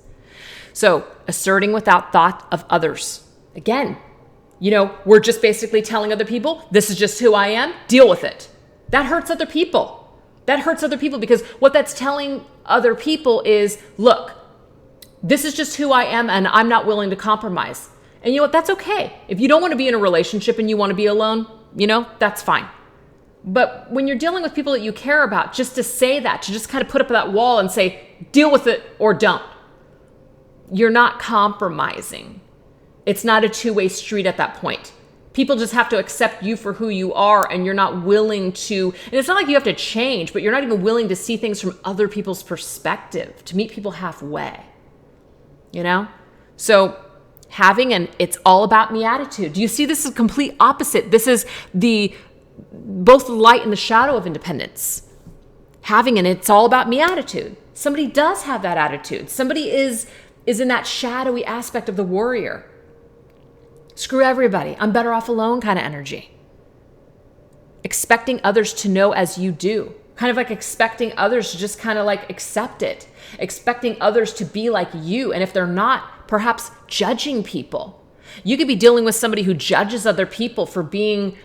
So asserting without thought of others. Again, you know, we're just basically telling other people, this is just who I am, deal with it. That hurts other people. That hurts other people because what that's telling other people is, look, this is just who I am and I'm not willing to compromise. And you know what? That's okay. If you don't want to be in a relationship and you want to be alone, you know, that's fine. But when you're dealing with people that you care about, just to say that, to just kind of put up that wall and say, deal with it or don't, you're not compromising. It's not a two-way street at that point. People just have to accept you for who you are, and you're not willing to, and it's not like you have to change, but you're not even willing to see things from other people's perspective, to meet people halfway, you know? So having an it's all about me attitude. Do you see this is complete opposite? This is both the light and the shadow of independence. Having an it's all about me attitude. Somebody does have that attitude. Somebody is in that shadowy aspect of the warrior. Screw everybody. I'm better off alone kind of energy. Expecting others to know as you do. Kind of like expecting others to just kind of like accept it. Expecting others to be like you. And if they're not, perhaps judging people. You could be dealing with somebody who judges other people for being,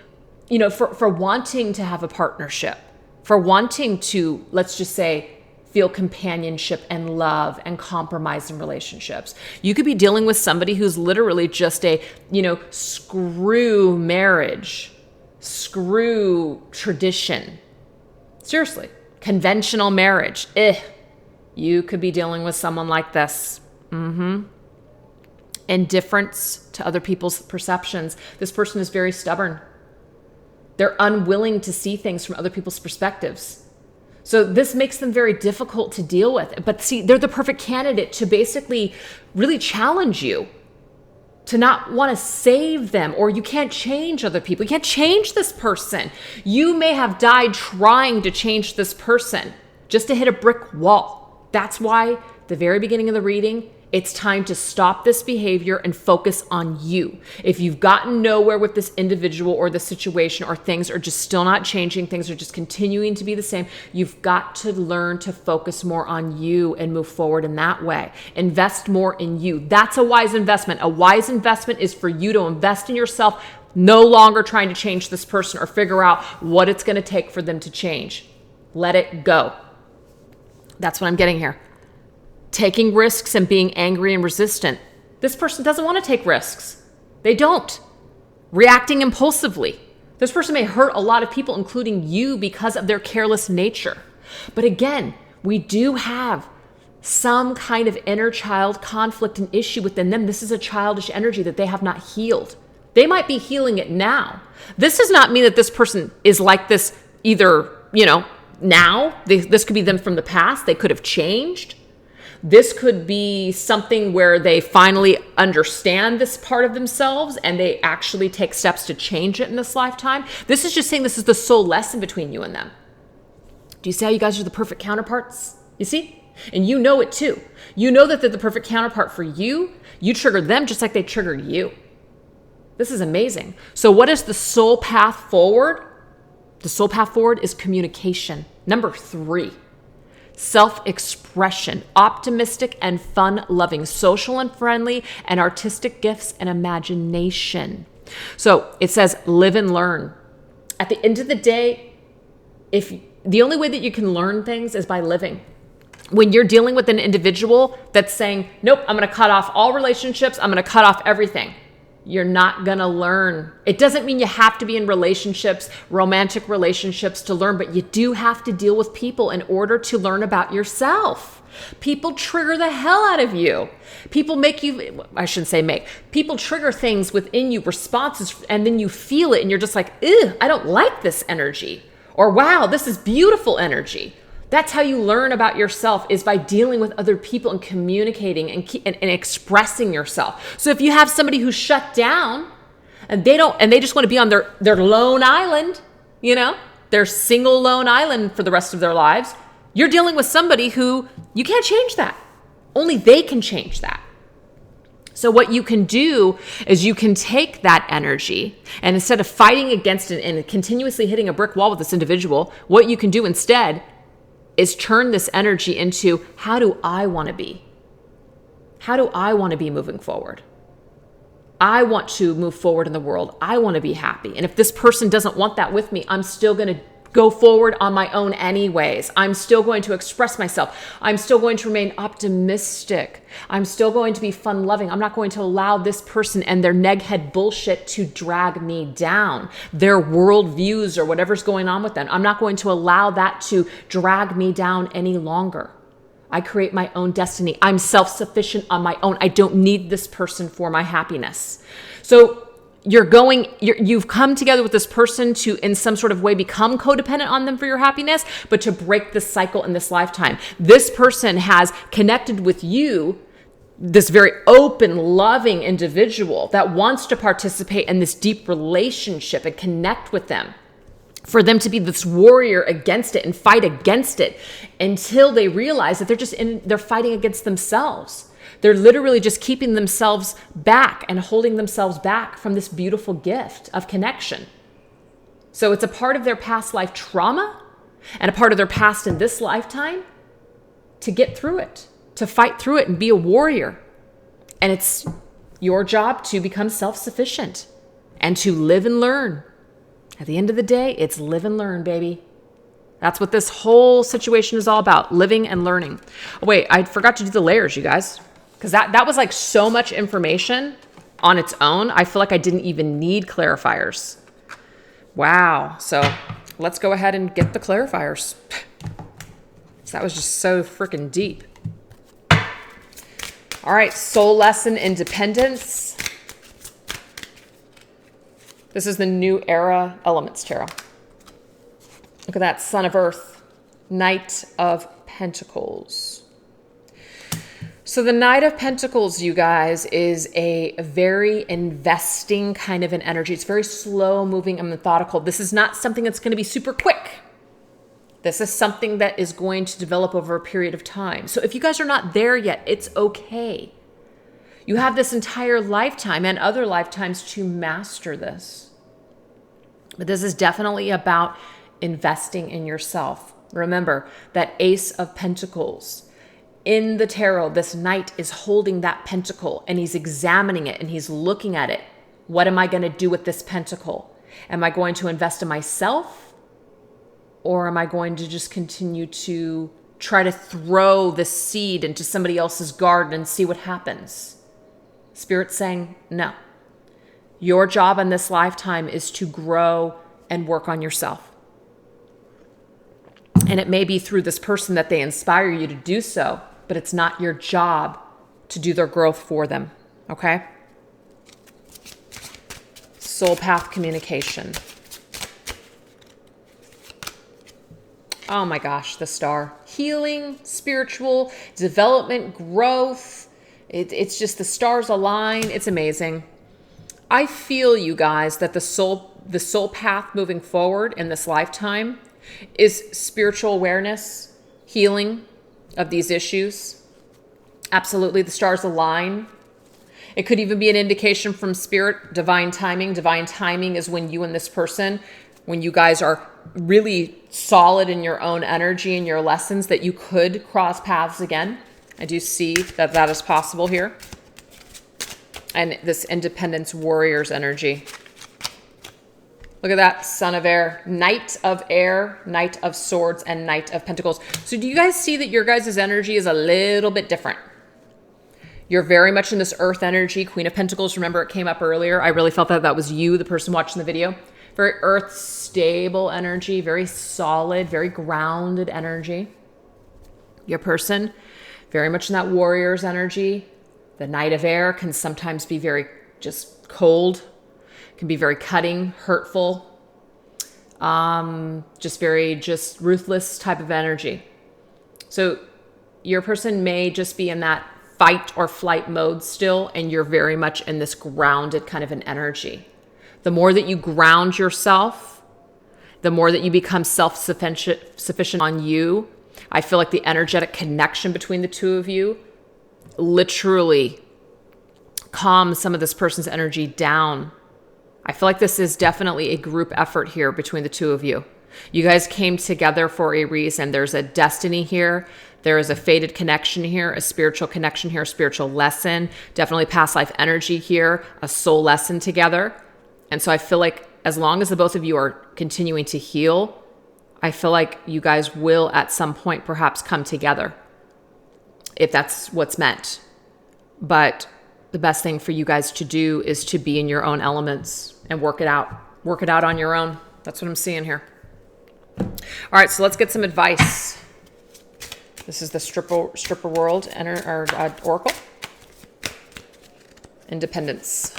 you know, for wanting to have a partnership. For wanting to, let's just say, feel companionship and love and compromise in relationships. You could be dealing with somebody who's literally just a, you know, screw marriage, screw tradition. Seriously, conventional marriage. You could be dealing with someone like this. Indifference to other people's perceptions. This person is very stubborn. They're unwilling to see things from other people's perspectives. So this makes them very difficult to deal with. But see, they're the perfect candidate to basically really challenge you. to not want to save them, or you can't change other people. You can't change this person. You may have died trying to change this person just to hit a brick wall. That's why the very beginning of the reading, it's time to stop this behavior and focus on you. If you've gotten nowhere with this individual or the situation, or things are just still not changing, things are just continuing to be the same, you've got to learn to focus more on you and move forward in that way. Invest more in you. That's a wise investment. A wise investment is for you to invest in yourself, no longer trying to change this person or figure out what it's going to take for them to change. Let it go. That's what I'm getting here. Taking risks and being angry and resistant. This person doesn't want to take risks. They don't. Reacting impulsively. This person may hurt a lot of people, including you, because of their careless nature. But again, we do have some kind of inner child conflict and issue within them. This is a childish energy that they have not healed. They might be healing it now. This does not mean that this person is like this either, now. This could be them from the past. They could have changed. This could be something where they finally understand this part of themselves and they actually take steps to change it in this lifetime. This is just saying this is the soul lesson between you and them. Do you see how you guys are the perfect counterparts? You see? And you know it too. You know that they're the perfect counterpart for you. You triggered them just like they triggered you. This is amazing. So what is the soul path forward? The soul path forward is communication. Number 3. Self-expression, optimistic and fun-loving, social and friendly, and artistic gifts and imagination. So it says live and learn. At the end of the day, if the only way that you can learn things is by living. When you're dealing with an individual that's saying, nope, I'm going to cut off all relationships, I'm going to cut off everything, you're not going to learn. It doesn't mean you have to be in relationships, romantic relationships, to learn, but you do have to deal with people in order to learn about yourself. People trigger the hell out of you. People make you, I shouldn't say make, people trigger things within you, responses, and then you feel it and you're just like, ew, I don't like this energy. Or wow, this is beautiful energy. That's how you learn about yourself, is by dealing with other people and communicating and expressing yourself. So if you have somebody who's shut down and they just want to be on their lone island, their single lone island for the rest of their lives, you're dealing with somebody who you can't change that. Only they can change that. So what you can do is you can take that energy, and instead of fighting against it and continuously hitting a brick wall with this individual, what you can do instead is turn this energy into, how do I want to be? How do I want to be moving forward? I want to move forward in the world. I want to be happy. And if this person doesn't want that with me, I'm still going to go forward on my own anyways. I'm still going to express myself. I'm still going to remain optimistic. I'm still going to be fun loving. I'm not going to allow this person and their neghead bullshit to drag me down. Their worldviews or whatever's going on with them, I'm not going to allow that to drag me down any longer. I create my own destiny. I'm self-sufficient on my own. I don't need this person for my happiness. So you've come together with this person to, in some sort of way, become codependent on them for your happiness, but to break this cycle in this lifetime. This person has connected with you, this very open, loving individual that wants to participate in this deep relationship and connect with them, for them to be this warrior against it and fight against it until they realize that they're fighting against themselves. They're literally just keeping themselves back and holding themselves back from this beautiful gift of connection. So it's a part of their past life trauma and a part of their past in this lifetime to get through it, to fight through it and be a warrior. And it's your job to become self-sufficient and to live and learn. At the end of the day, it's live and learn, baby. That's what this whole situation is all about, living and learning. Oh, wait, I forgot to do the layers, you guys. Because that was like so much information on its own. I feel like I didn't even need clarifiers. Wow. So let's go ahead and get the clarifiers. So that was just so freaking deep. All right. Soul lesson, independence. This is the new era elements tarot. Look at that. Son of Earth, Knight of Pentacles. So the Knight of Pentacles, you guys, is a very investing kind of an energy. It's very slow moving and methodical. This is not something that's going to be super quick. This is something that is going to develop over a period of time. So if you guys are not there yet, it's okay. You have this entire lifetime and other lifetimes to master this. But this is definitely about investing in yourself. Remember that Ace of Pentacles. In the tarot, this knight is holding that pentacle and he's examining it and he's looking at it. What am I going to do with this pentacle? Am I going to invest in myself? Or am I going to just continue to try to throw the seed into somebody else's garden and see what happens? Spirit's saying, no. Your job in this lifetime is to grow and work on yourself. And it may be through this person that they inspire you to do so, but it's not your job to do their growth for them, okay? Soul path communication. Oh my gosh, the star. Healing, spiritual, development, growth. It's just the stars align. It's amazing. I feel, you guys, that the soul path moving forward in this lifetime is spiritual awareness, healing of these issues. Absolutely, the stars align. It could even be an indication from spirit, divine timing. Divine timing is when you and this person, when you guys are really solid in your own energy and your lessons, that you could cross paths again. I do see that that is possible here. And this independence warrior's energy. Look at that, Son of Air, Knight of Air, Knight of Swords, and Knight of Pentacles. So do you guys see that your guys' energy is a little bit different? You're very much in this earth energy. Queen of Pentacles, remember it came up earlier. I really felt that that was you, the person watching the video. Very earth stable energy, very solid, very grounded energy. Your person, very much in that warrior's energy. The Knight of Air can sometimes be very just cold, can be very cutting, hurtful, just ruthless type of energy. So your person may just be in that fight or flight mode still, and you're very much in this grounded kind of an energy. The more that you ground yourself, the more that you become self-sufficient on you. I feel like the energetic connection between the two of you literally calms some of this person's energy down. I feel like this is definitely a group effort here between the two of you. You guys came together for a reason. There's a destiny here. There is a fated connection here, a spiritual connection here, a spiritual lesson, definitely past life energy here, a soul lesson together. And so I feel like as long as the both of you are continuing to heal, I feel like you guys will at some point perhaps come together, if that's what's meant. But the best thing for you guys to do is to be in your own elements and work it out. Work it out on your own. That's what I'm seeing here. All right, so let's get some advice. This is the stripper world oracle. Independence.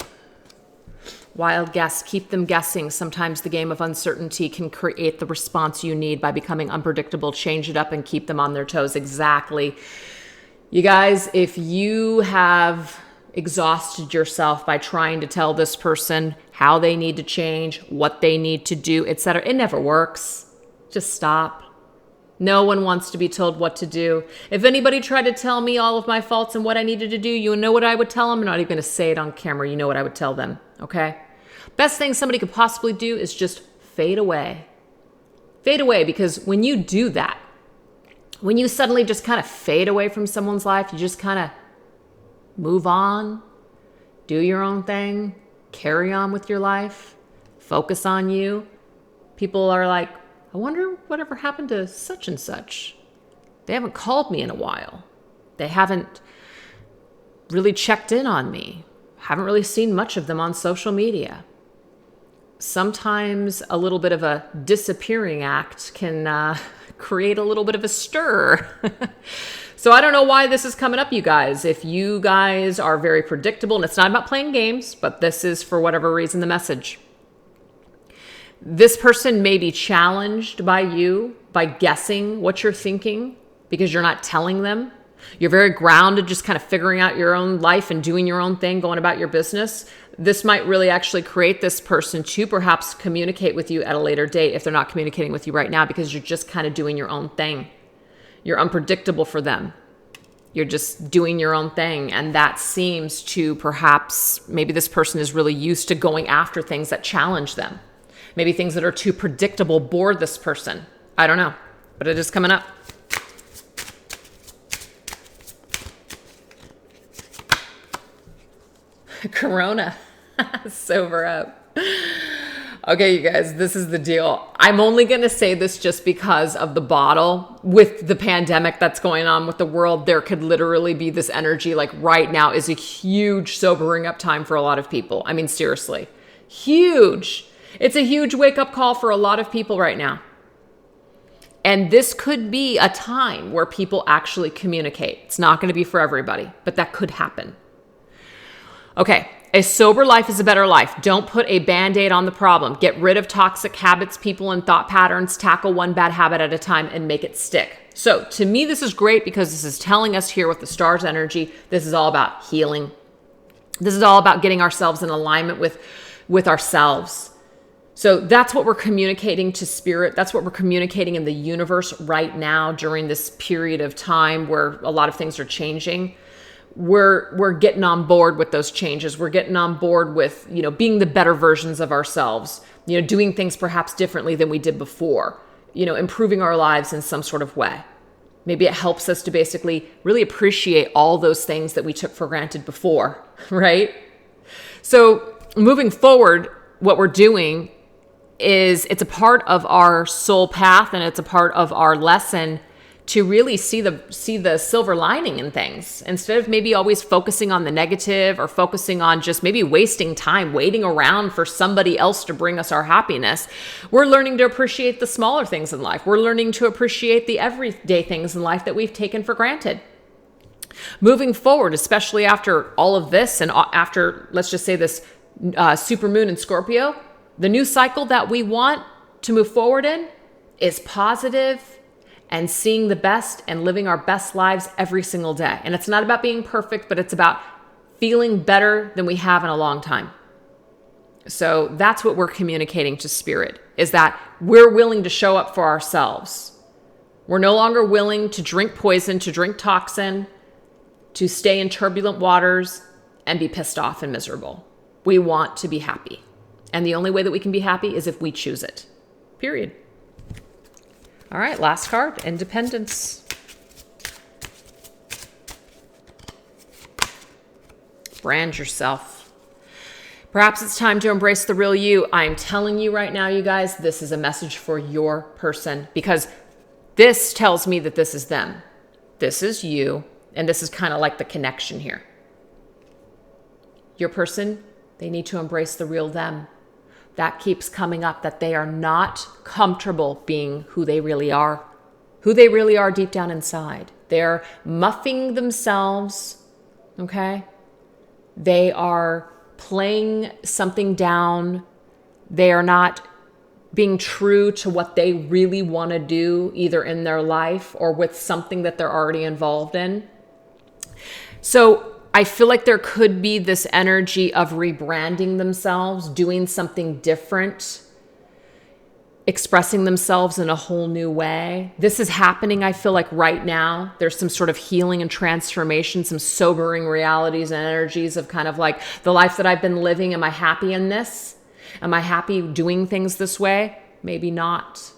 Wild guess, keep them guessing. Sometimes the game of uncertainty can create the response you need by becoming unpredictable. Change it up and keep them on their toes. Exactly. You guys, if you have exhausted yourself by trying to tell this person how they need to change, what they need to do, etc., it never works. Just stop. No one wants to be told what to do. If anybody tried to tell me all of my faults and what I needed to do, you know what I would tell them? I'm not even going to say it on camera. You know what I would tell them, okay? Best thing somebody could possibly do is just fade away. Fade away, because when you do that, when you suddenly just kind of fade away from someone's life, you just kind of move on, do your own thing, carry on with your life, focus on you. People are like, I wonder whatever happened to such and such. They haven't called me in a while. They haven't really checked in on me. Haven't really seen much of them on social media. Sometimes a little bit of a disappearing act can create a little bit of a stir. So I don't know why this is coming up, you guys. If you guys are very predictable, and it's not about playing games, but this is for whatever reason the message. This person may be challenged by you by guessing what you're thinking because you're not telling them. You're very grounded, just kind of figuring out your own life and doing your own thing, going about your business. This might really actually create this person to perhaps communicate with you at a later date if they're not communicating with you right now, because you're just kind of doing your own thing. You're unpredictable for them. You're just doing your own thing. And that seems to perhaps, maybe this person is really used to going after things that challenge them. Maybe things that are too predictable bore this person. I don't know, but it is coming up. Corona. Sober up. Okay, you guys, this is the deal. I'm only going to say this just because of the bottle. With the pandemic that's going on with the world, there could literally be this energy. Like right now is a huge sobering up time for a lot of people. I mean, seriously, huge. It's a huge wake up call for a lot of people right now. And this could be a time where people actually communicate. It's not going to be for everybody, but that could happen. Okay, a sober life is a better life. Don't put a Band-Aid on the problem. Get rid of toxic habits, people, and thought patterns. Tackle one bad habit at a time and make it stick. So to me, this is great because this is telling us here with the stars energy, this is all about healing. This is all about getting ourselves in alignment with ourselves. So that's what we're communicating to spirit. That's what we're communicating in the universe right now during this period of time where a lot of things are changing. We're getting on board with those changes. We're getting on board with, being the better versions of ourselves, doing things perhaps differently than we did before, improving our lives in some sort of way. Maybe it helps us to basically really appreciate all those things that we took for granted before, right? So moving forward, what we're doing is it's a part of our soul path and it's a part of our lesson to really see the silver lining in things instead of maybe always focusing on the negative or focusing on just maybe wasting time waiting around for somebody else to bring us our happiness. We're learning to appreciate the smaller things in life. We're learning to appreciate the everyday things in life that we've taken for granted. Moving forward, especially after all of this and after, let's just say this supermoon in Scorpio, the new cycle that we want to move forward in is positive and seeing the best and living our best lives every single day. And it's not about being perfect, but it's about feeling better than we have in a long time. So that's what we're communicating to spirit, is that we're willing to show up for ourselves. We're no longer willing to drink poison, to drink toxin, to stay in turbulent waters and be pissed off and miserable. We want to be happy. And the only way that we can be happy is if we choose it. Period. All right, last card, Independence. Brand yourself. Perhaps it's time to embrace the real you. I'm telling you right now, you guys, this is a message for your person because this tells me that this is them. This is you, and this is kind of like the connection here. Your person, they need to embrace the real them. That keeps coming up, that they are not comfortable being who they really are deep down inside. They're muffing themselves, okay? They are playing something down. They are not being true to what they really want to do, either in their life or with something that they're already involved in. So I feel like there could be this energy of rebranding themselves, doing something different, expressing themselves in a whole new way. This is happening, I feel like, right now. There's some sort of healing and transformation, some sobering realities and energies of kind of like the life that I've been living. Am I happy in this? Am I happy doing things this way? Maybe not.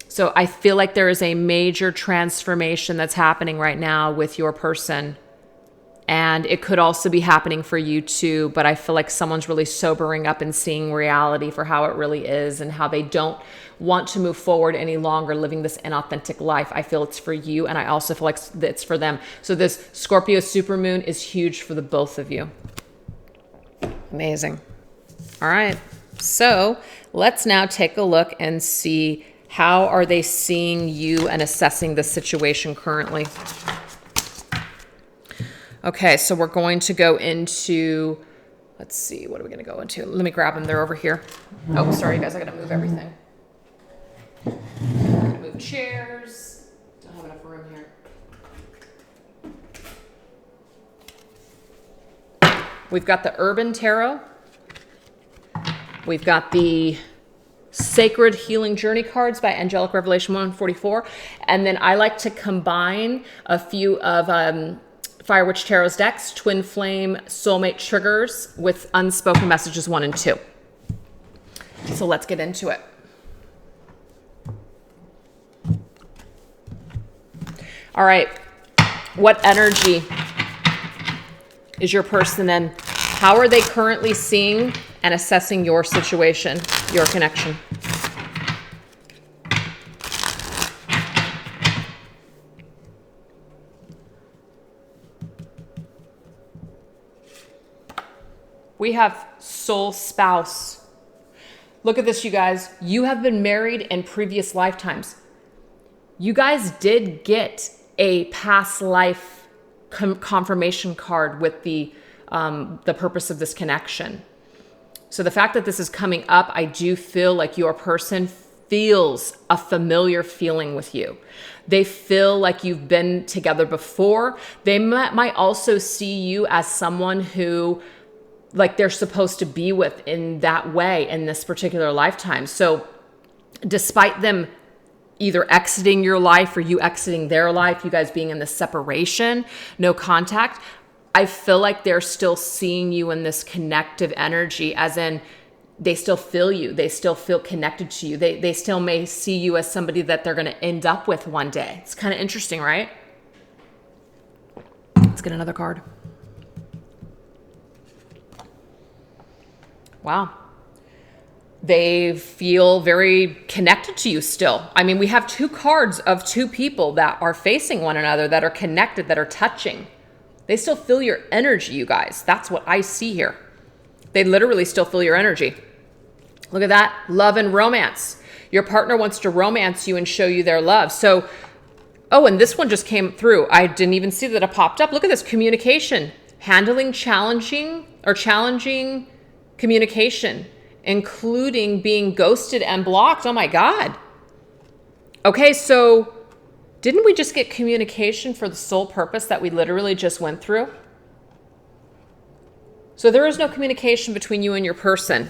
So I feel like there is a major transformation that's happening right now with your person. And it could also be happening for you too, but I feel like someone's really sobering up and seeing reality for how it really is and how they don't want to move forward any longer living this inauthentic life. I feel it's for you, and I also feel like it's for them. So this Scorpio supermoon is huge for the both of you. Amazing. All right. So let's now take a look and see how are they seeing you and assessing the situation currently. Okay, so we're going to go into, let's see, what are we going to go into? Let me grab them. They're over here. Oh, sorry, you guys. I got to move everything. I'm going to move chairs. Don't have enough room here. We've got the Urban Tarot. We've got the Sacred Healing Journey cards by Angelic Revelation 144. And then I like to combine a few of Fire Witch Tarot's decks, Twin Flame, Soulmate Triggers with Unspoken Messages 1 and 2. So let's get into it. All right. What energy is your person in? How are they currently seeing and assessing your situation, your connection? We have soul spouse. Look at this, you guys. You have been married in previous lifetimes. You guys did get a past life confirmation card with the purpose of this connection. So the fact that this is coming up, I do feel like your person feels a familiar feeling with you. They feel like you've been together before. They might also see you as someone who like they're supposed to be with in that way in this particular lifetime. So despite them either exiting your life or you exiting their life, you guys being in this separation, no contact, I feel like they're still seeing you in this connective energy, as in they still feel you. They still feel connected to you. They still may see you as somebody that they're going to end up with one day. It's kind of interesting, right? Let's get another card. Wow. They feel very connected to you still. I mean, we have two cards of two people that are facing one another, that are connected, that are touching. They still feel your energy, you guys. That's what I see here. They literally still feel your energy. Look at that. Love and romance. Your partner wants to romance you and show you their love. So, oh, and this one just came through. I didn't even see that it popped up. Look at this. Communication. Handling challenging communication, including being ghosted and blocked. Oh my God. Okay, so didn't we just get communication for the sole purpose that we literally just went through? So there is no communication between you and your person.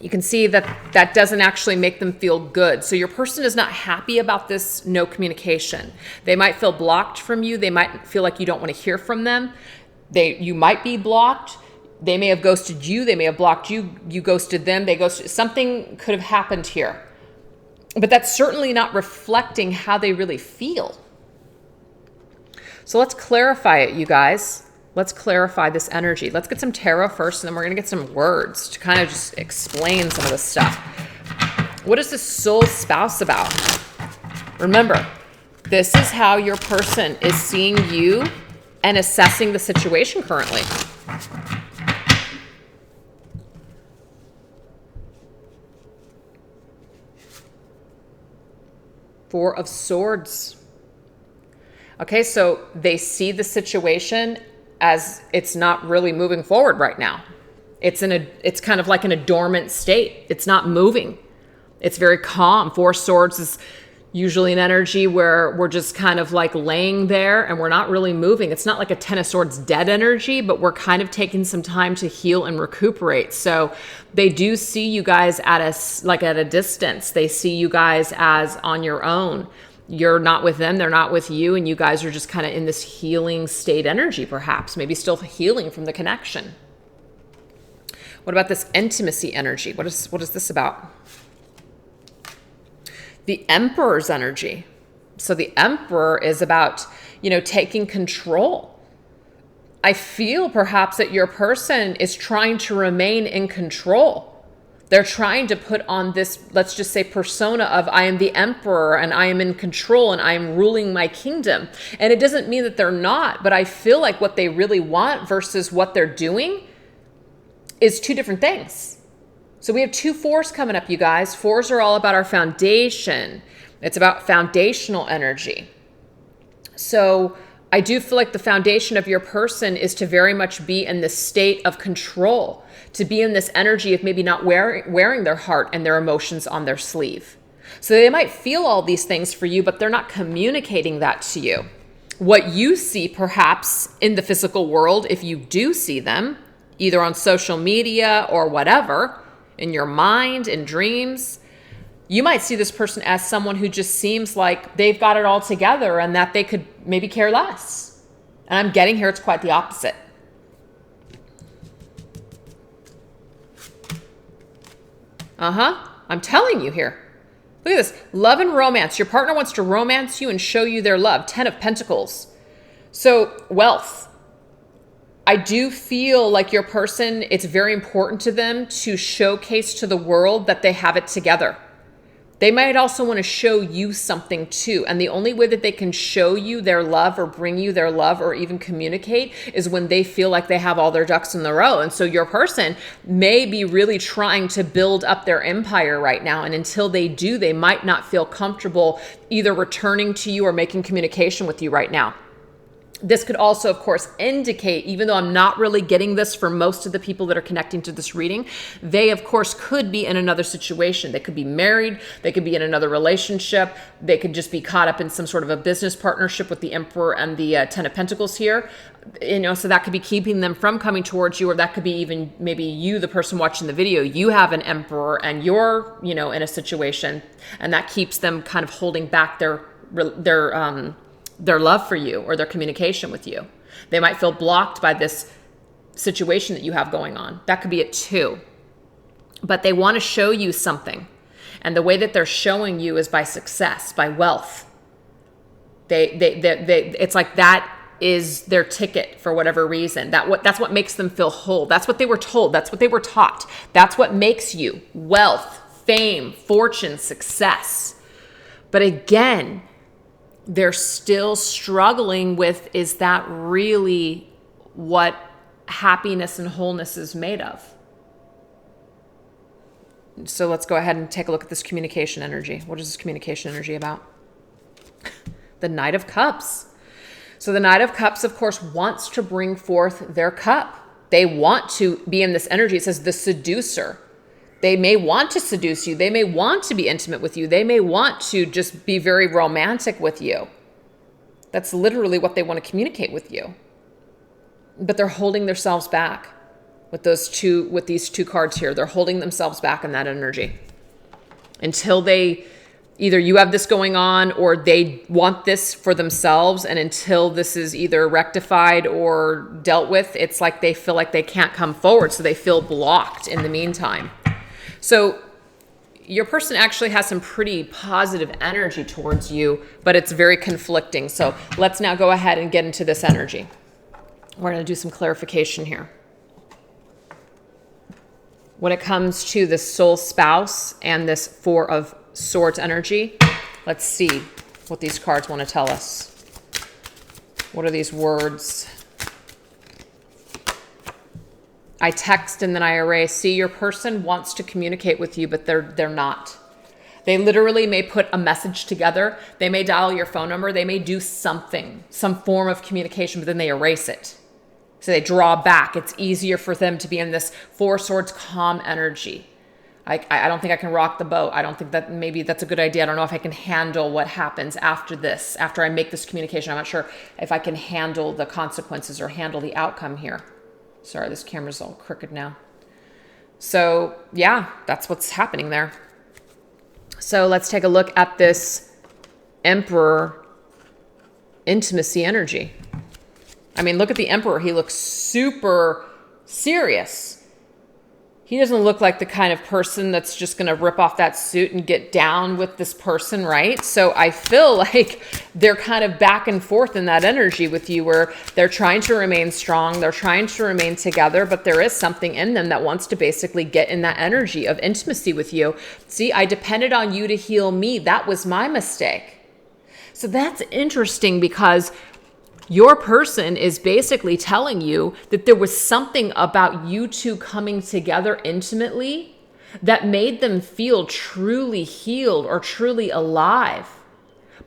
You can see that that doesn't actually make them feel good. So your person is not happy about this no communication. They might feel blocked from you. They might feel like you don't want to hear from them. You might be blocked. They may have ghosted you. They may have blocked you. You ghosted them. They ghosted. Something could have happened here. But that's certainly not reflecting how they really feel. So let's clarify it, you guys. Let's clarify this energy. Let's get some tarot first, and then we're going to get some words to kind of just explain some of this stuff. What is this soul spouse about? Remember, this is how your person is seeing you and assessing the situation currently. Four of Swords. Okay, so they see the situation as it's not really moving forward right now. It's kind of like in a dormant state. It's not moving. It's very calm. Four Swords is usually an energy where we're just kind of like laying there and we're not really moving. It's not like a Ten of Swords dead energy, but we're kind of taking some time to heal and recuperate. So they do see you guys at a distance. They see you guys as on your own. You're not with them, they're not with you, and you guys are just kind of in this healing state energy, perhaps, maybe still healing from the connection. What about this intimacy energy? What is this about? The Emperor's energy. So the Emperor is about, taking control. I feel perhaps that your person is trying to remain in control. They're trying to put on this, let's just say, persona of I am the emperor and I am in control and I am ruling my kingdom. And it doesn't mean that they're not, but I feel like what they really want versus what they're doing is two different things. So we have two fours coming up, you guys. Fours are all about our foundation. It's about foundational energy. So I do feel like the foundation of your person is to very much be in this state of control, to be in this energy of maybe not wearing their heart and their emotions on their sleeve. So they might feel all these things for you, but they're not communicating that to you. What you see perhaps in the physical world, if you do see them, either on social media or whatever, in your mind, in dreams, you might see this person as someone who just seems like they've got it all together and that they could maybe care less. And I'm getting here, it's quite the opposite. I'm telling you here. Look at this. Love and romance. Your partner wants to romance you and show you their love. 10 of Pentacles. So wealth. I do feel like your person, it's very important to them to showcase to the world that they have it together. They might also want to show you something too. And the only way that they can show you their love or bring you their love or even communicate is when they feel like they have all their ducks in a row. And so your person may be really trying to build up their empire right now. And until they do, they might not feel comfortable either returning to you or making communication with you right now. This could also, of course, indicate, even though I'm not really getting this for most of the people that are connecting to this reading, they, of course, could be in another situation. They could be married. They could be in another relationship. They could just be caught up in some sort of a business partnership with the Emperor and the 10 of Pentacles here. So that could be keeping them from coming towards you, or that could be even maybe you, the person watching the video, you have an Emperor and you're, in a situation, and that keeps them kind of holding back their love for you or their communication with you. They might feel blocked by this situation that you have going on. That could be it too. But they want to show you something. And the way that they're showing you is by success, by wealth. It's like that is their ticket for whatever reason. That's what makes them feel whole. That's what they were told. That's what they were taught. That's what makes you wealth, fame, fortune, success. But again, they're still struggling with, is that really what happiness and wholeness is made of? So let's go ahead and take a look at this communication energy. What is this communication energy about? The Knight of Cups. So the Knight of Cups, of course, wants to bring forth their cup. They want to be in this energy. It says the seducer. They may want to seduce you. They may want to be intimate with you. They may want to just be very romantic with you. That's literally what they want to communicate with you. But they're holding themselves back with these two cards here. They're holding themselves back in that energy until either you have this going on or they want this for themselves. And until this is either rectified or dealt with, it's like they feel like they can't come forward. So they feel blocked in the meantime. So your person actually has some pretty positive energy towards you, but it's very conflicting. So let's now go ahead and get into this energy. We're going to do some clarification here. When it comes to this soul spouse and this Four of Swords energy, let's see what these cards want to tell us. What are these words? I text and then I erase. See, your person wants to communicate with you, but they're not. They literally may put a message together. They may dial your phone number. They may do something, some form of communication, but then they erase it. So they draw back. It's easier for them to be in this Four of Swords calm energy. I don't think I can rock the boat. I don't think that maybe that's a good idea. I don't know if I can handle what happens after this, after I make this communication. I'm not sure if I can handle the consequences or handle the outcome here. Sorry, this camera's all crooked now. So yeah, that's what's happening there. So let's take a look at this Emperor intimacy energy. I mean, look at the Emperor. He looks super serious. He doesn't look like the kind of person that's just going to rip off that suit and get down with this person, right? So I feel like they're kind of back and forth in that energy with you where they're trying to remain strong. They're trying to remain together, but there is something in them that wants to basically get in that energy of intimacy with you. See, I depended on you to heal me. That was my mistake. So that's interesting because your person is basically telling you that there was something about you two coming together intimately that made them feel truly healed or truly alive.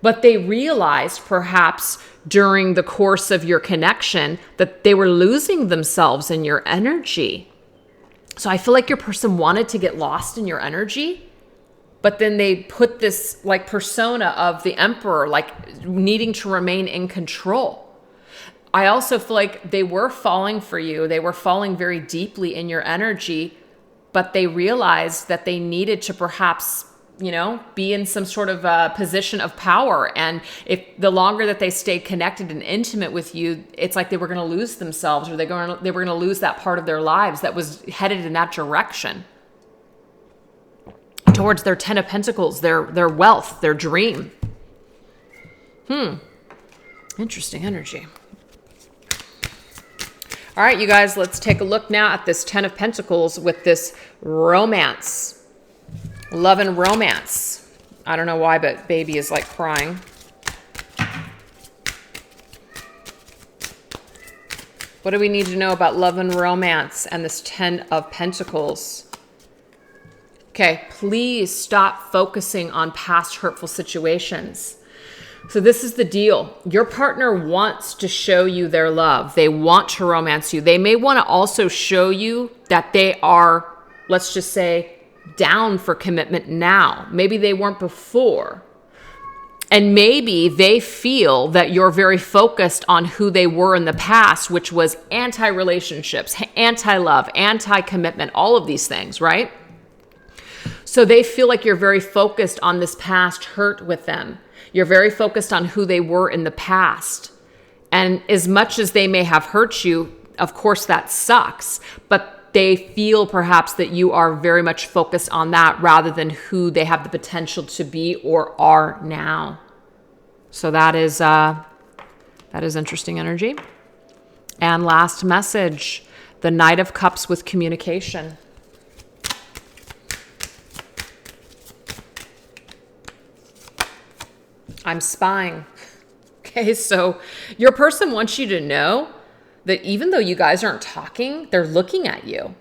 But they realized perhaps during the course of your connection that they were losing themselves in your energy. So I feel like your person wanted to get lost in your energy, but then they put this like persona of the Emperor, like needing to remain in control. I also feel like they were falling for you. They were falling very deeply in your energy, but they realized that they needed to perhaps, be in some sort of a position of power. And if the longer that they stayed connected and intimate with you, it's like they were going to lose themselves, or they were going to lose that part of their lives that was headed in that direction towards their 10 of Pentacles, their wealth, their dream. Interesting energy. All right, you guys, let's take a look now at this 10 of Pentacles with this romance. Love and romance. I don't know why, but baby is like crying. What do we need to know about love and romance and this 10 of Pentacles? Okay, please stop focusing on past hurtful situations. So this is the deal. Your partner wants to show you their love. They want to romance you. They may want to also show you that they are, let's just say, down for commitment now. Maybe they weren't before. And maybe they feel that you're very focused on who they were in the past, which was anti-relationships, anti-love, anti-commitment, all of these things, right? So they feel like you're very focused on this past hurt with them. You're very focused on who they were in the past. And as much as they may have hurt you, of course that sucks, but they feel perhaps that you are very much focused on that rather than who they have the potential to be or are now. So that is interesting energy. And last message, the Knight of Cups with communication. I'm spying. Okay, so your person wants you to know that even though you guys aren't talking, they're looking at you.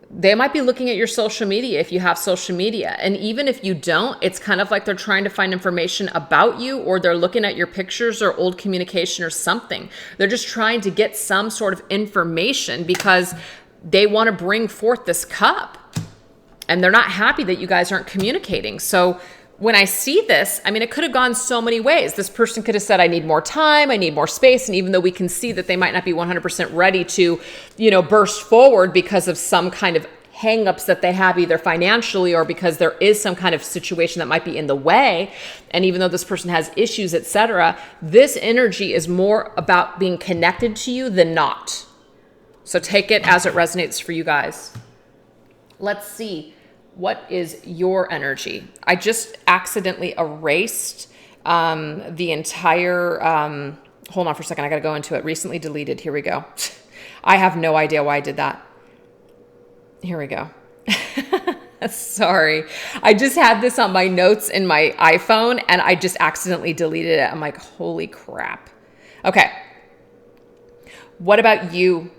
They might be looking at your social media if you have social media. And even if you don't, it's kind of like they're trying to find information about you, or they're looking at your pictures or old communication or something. They're just trying to get some sort of information because they want to bring forth this cup. And they're not happy that you guys aren't communicating. So when I see this, I mean, it could have gone so many ways. This person could have said, I need more time, I need more space. And even though we can see that they might not be 100% ready to, burst forward because of some kind of hangups that they have either financially or because there is some kind of situation that might be in the way. And even though this person has issues, etc., this energy is more about being connected to you than not. So take it as it resonates for you guys. Let's see. What is your energy? I just accidentally erased the entire, hold on for a second. I got to go into it. Recently deleted. Here we go. I have no idea why I did that. Here we go. Sorry. I just had this on my notes in my iPhone and I just accidentally deleted it. I'm like, holy crap. Okay. What about you?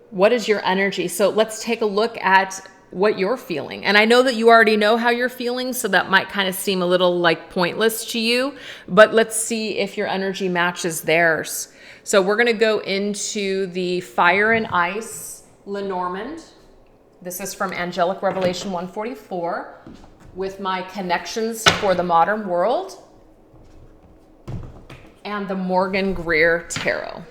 What is your energy? So let's take a look at what you're feeling. And I know that you already know how you're feeling, so that might kind of seem a little like pointless to you, but let's see if your energy matches theirs. So we're going to go into the Fire and Ice Lenormand. This is from Angelic Revelation 144 with my Connections for the Modern World and the Morgan Greer Tarot.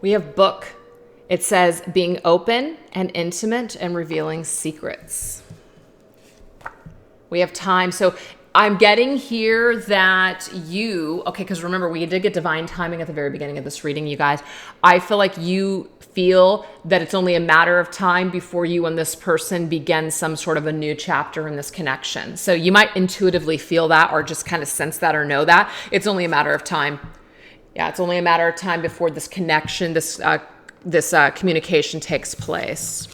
We have book. It says being open and intimate and revealing secrets. We have time. So I'm getting here that okay, because remember, we did get divine timing at the very beginning of this reading, you guys. I feel like you feel that it's only a matter of time before you and this person begin some sort of a new chapter in this connection. So you might intuitively feel that or just kind of sense that or know that. It's only a matter of time. Yeah, it's only a matter of time before this connection, this communication takes place.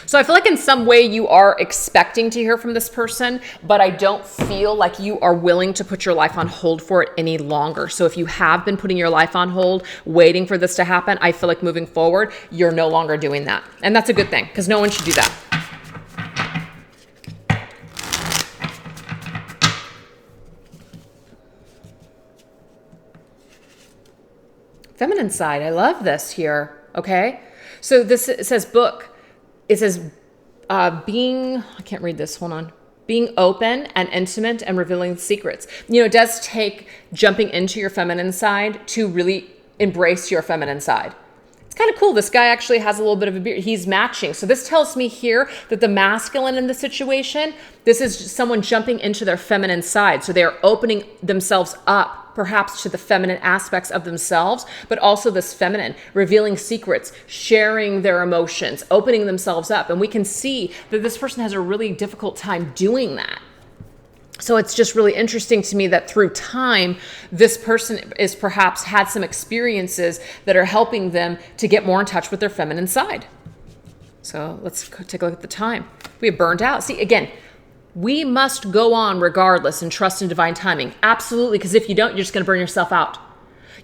So I feel like in some way you are expecting to hear from this person, but I don't feel like you are willing to put your life on hold for it any longer. So if you have been putting your life on hold, waiting for this to happen, I feel like moving forward, you're no longer doing that. And that's a good thing, because no one should do that. Feminine side. I love this here. Okay. So this, it says book. It says being, I can't read this. Hold on. Being open and intimate and revealing secrets. You know, it does take jumping into your feminine side to really embrace your feminine side. It's kind of cool. This guy actually has a little bit of a beard. He's matching. So this tells me here that the masculine in the situation, this is someone jumping into their feminine side. So they're opening themselves up perhaps to the feminine aspects of themselves, but also this feminine, revealing secrets, sharing their emotions, opening themselves up. And we can see that this person has a really difficult time doing that. So it's just really interesting to me that through time, this person is perhaps had some experiences that are helping them to get more in touch with their feminine side. So let's take a look at the time. We have burned out. See, again, we must go on regardless and trust in divine timing. Absolutely, because if you don't, you're just going to burn yourself out.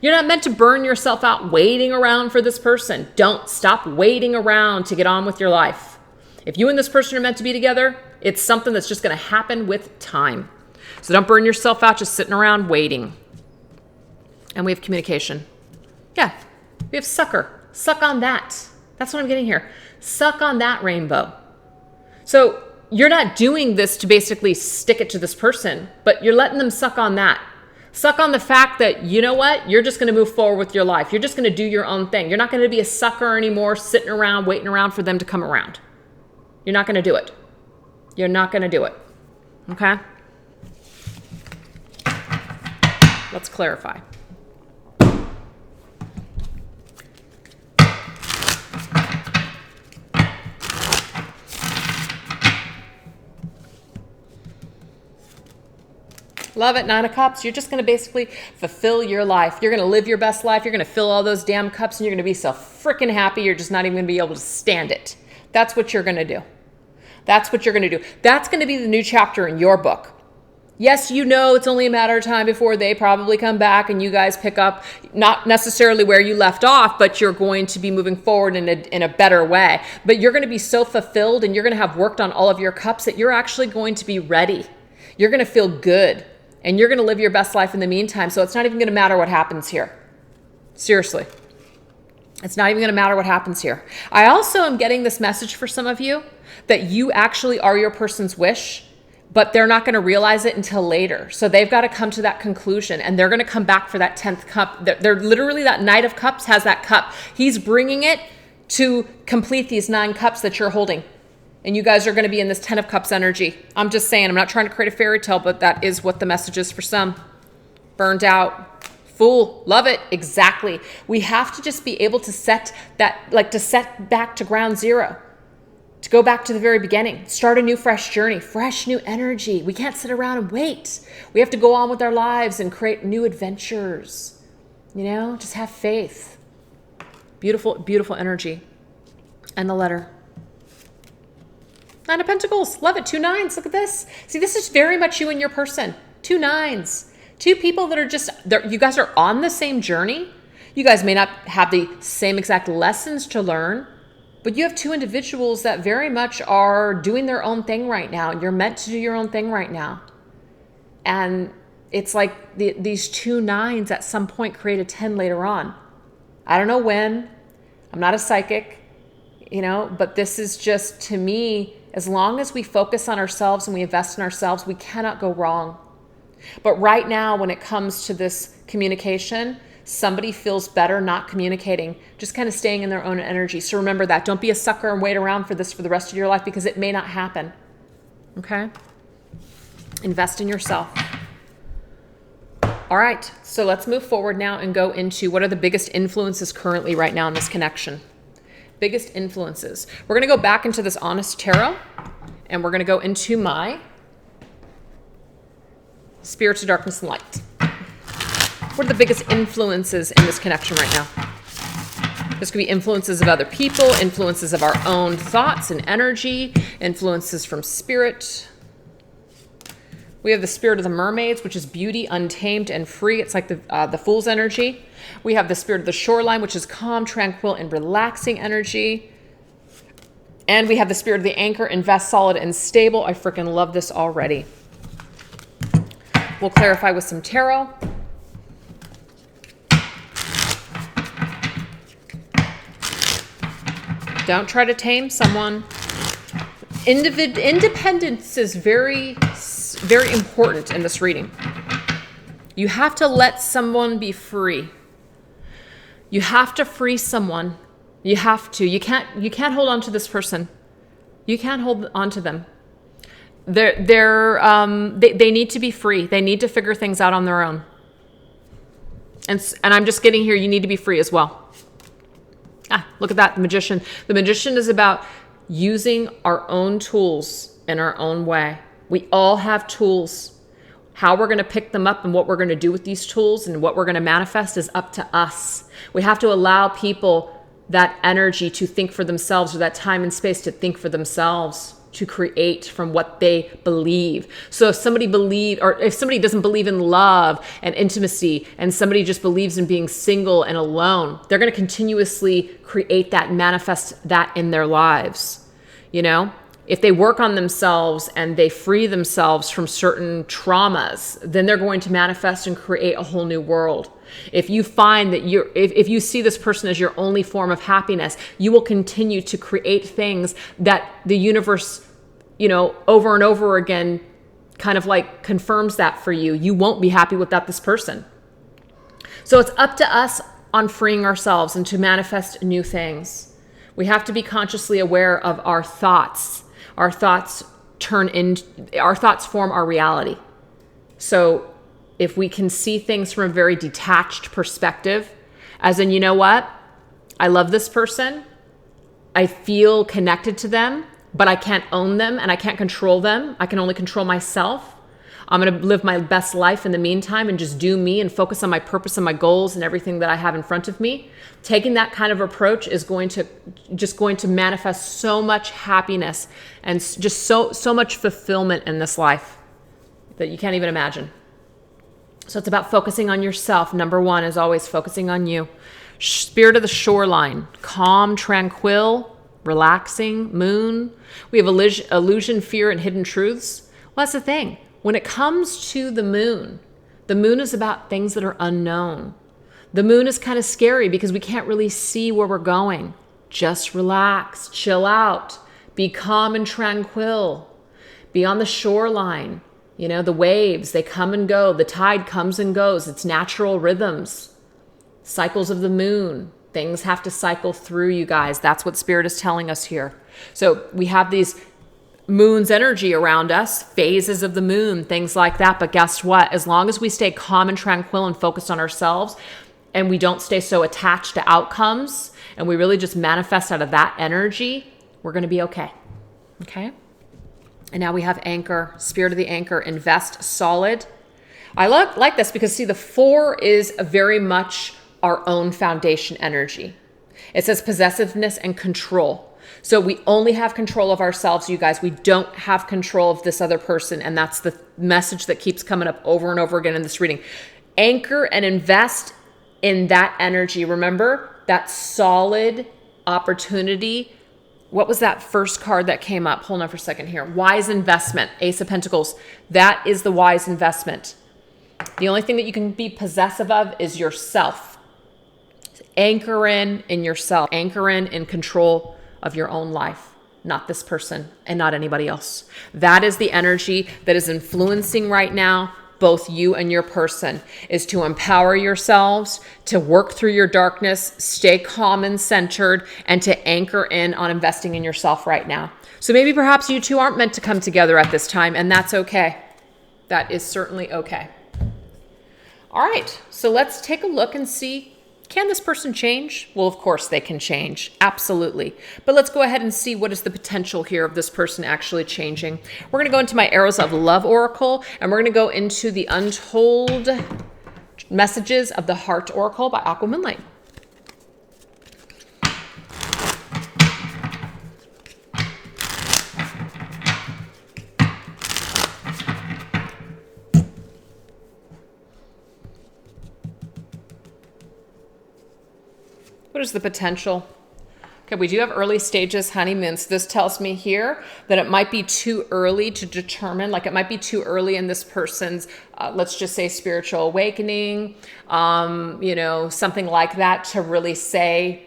You're not meant to burn yourself out waiting around for this person. Don't stop waiting around to get on with your life. If you and this person are meant to be together, it's something that's just going to happen with time. So don't burn yourself out just sitting around waiting. And we have communication. Yeah, we have sucker. Suck on that. That's what I'm getting here. Suck on that rainbow. So you're not doing this to basically stick it to this person, but you're letting them suck on that. Suck on the fact that, you know what? You're just going to move forward with your life. You're just going to do your own thing. You're not going to be a sucker anymore, sitting around, waiting around for them to come around. You're not going to do it. You're not going to do it. Okay? Let's clarify. Love it, 9 of Cups. You're just going to basically fulfill your life. You're going to live your best life. You're going to fill all those damn cups and you're going to be so freaking happy. You're just not even going to be able to stand it. That's what you're going to do. That's what you're going to do. That's going to be the new chapter in your book. Yes, you know it's only a matter of time before they probably come back and you guys pick up not necessarily where you left off, but you're going to be moving forward in a better way. But you're going to be so fulfilled and you're going to have worked on all of your cups that you're actually going to be ready. You're going to feel good and you're going to live your best life in the meantime. So it's not even going to matter what happens here. Seriously. It's not even going to matter what happens here. I also am getting this message for some of you that you actually are your person's wish, but they're not going to realize it until later. So they've got to come to that conclusion and they're going to come back for that 10th cup. They're literally, that Knight of Cups has that cup. He's bringing it to complete these 9 cups that you're holding. And you guys are going to be in this 10 of Cups energy. I'm just saying, I'm not trying to create a fairy tale, but that is what the message is for some. Burned out. Fool. Love it. Exactly. We have to just be able to set that, like to set back to ground zero. To go back to the very beginning, start a new fresh journey, fresh new energy. We can't sit around and wait. We have to go on with our lives and create new adventures. You know, just have faith. Beautiful, beautiful energy. And the letter. 9 of Pentacles. Love it. 2 9s. Look at this. See, this is very much you and your person. 2 9s. 2 people that are just, you guys are on the same journey. You guys may not have the same exact lessons to learn, but you have 2 individuals that very much are doing their own thing right now. You're meant to do your own thing right now. And it's like these 2 9s at some point create a 10 later on. I don't know when. I'm not a psychic, you know, but this is just, to me, as long as we focus on ourselves and we invest in ourselves, we cannot go wrong. But right now, when it comes to this communication, somebody feels better not communicating, just kind of staying in their own energy. So remember that. Don't be a sucker and wait around for this for the rest of your life because it may not happen. Okay? Invest in yourself. All right. So let's move forward now and go into what are the biggest influences currently right now in this connection. Biggest influences. We're going to go back into this Honest Tarot and we're going to go into my Spirits of Darkness and Light. What are the biggest influences in this connection right now? This could be influences of other people, influences of our own thoughts and energy, influences from spirit. We have the Spirit of the Mermaids, which is beauty, untamed, and free. It's like the Fool's energy. We have the Spirit of the Shoreline, which is calm, tranquil, and relaxing energy. And we have the Spirit of the Anchor, invest, solid, and stable. I freaking love this already. We'll clarify with some tarot. Don't try to tame someone. Independence is very, very important in this reading. You have to let someone be free. You have to free someone. You have to. You can't hold on to this person. You can't hold on to them. They need to be free. They need to figure things out on their own. And I'm just getting here, you need to be free as well. Look at that, the magician. The magician is about using our own tools in our own way. We all have tools. How we're going to pick them up and what we're going to do with these tools and what we're going to manifest is up to us. We have to allow people that energy to think for themselves, or that time and space to think for themselves, to create from what they believe. So if somebody doesn't believe in love and intimacy, and somebody just believes in being single and alone, they're going to continuously create that, manifest that in their lives. You know, if they work on themselves and they free themselves from certain traumas, then they're going to manifest and create a whole new world. If you find that if you see this person as your only form of happiness, you will continue to create things that the universe, over and over again, kind of like confirms that for you. You won't be happy without this person. So it's up to us on freeing ourselves and to manifest new things. We have to be consciously aware of our thoughts. Our thoughts form our reality. So if we can see things from a very detached perspective, as in, you know what? I love this person. I feel connected to them, but I can't own them and I can't control them. I can only control myself. I'm going to live my best life in the meantime and just do me and focus on my purpose and my goals and everything that I have in front of me. Taking that kind of approach is going to manifest so much happiness and just so much fulfillment in this life that you can't even imagine. So it's about focusing on yourself. Number one is always focusing on you. Spirit of the shoreline, calm, tranquil, relaxing, moon. We have illusion, fear, and hidden truths. Well, that's the thing. When it comes to the moon is about things that are unknown. The moon is kind of scary because we can't really see where we're going. Just relax, chill out, be calm and tranquil, be on the shoreline. The waves, they come and go. The tide comes and goes. It's natural rhythms, cycles of the moon. Things have to cycle through, you guys. That's what Spirit is telling us here. So we have these moon's energy around us, phases of the moon, things like that. But guess what? As long as we stay calm and tranquil and focused on ourselves, and we don't stay so attached to outcomes, and we really just manifest out of that energy, we're going to be okay. Okay? And now we have anchor, spirit of the anchor, invest solid. I like this because, see, the 4 is very much our own foundation energy. It says possessiveness and control. So we only have control of ourselves, you guys. We don't have control of this other person. And that's the message that keeps coming up over and over again in this reading. Anchor and invest in that energy. Remember that solid opportunity. What was that first card that came up? Hold on for a second here. Wise investment, Ace of Pentacles. That is the wise investment. The only thing that you can be possessive of is yourself. Anchor in yourself. Anchor in control of your own life, not this person and not anybody else. That is the energy that is influencing right now both you and your person, is to empower yourselves, to work through your darkness, stay calm and centered, and to anchor in on investing in yourself right now. So maybe perhaps you two aren't meant to come together at this time, and that's okay. That is certainly okay. All right, so let's take a look and see, can this person change? Well, of course they can change, absolutely. But let's go ahead and see what is the potential here of this person actually changing. We're gonna go into my Arrows of Love Oracle, and we're gonna go into the Untold Messages of the Heart Oracle by Aqua Moonlight. What is the potential? Okay, we do have early stages honeymoons. This tells me here that it might be too early to determine, like it might be too early in this person's, let's just say spiritual awakening, something like that, to really say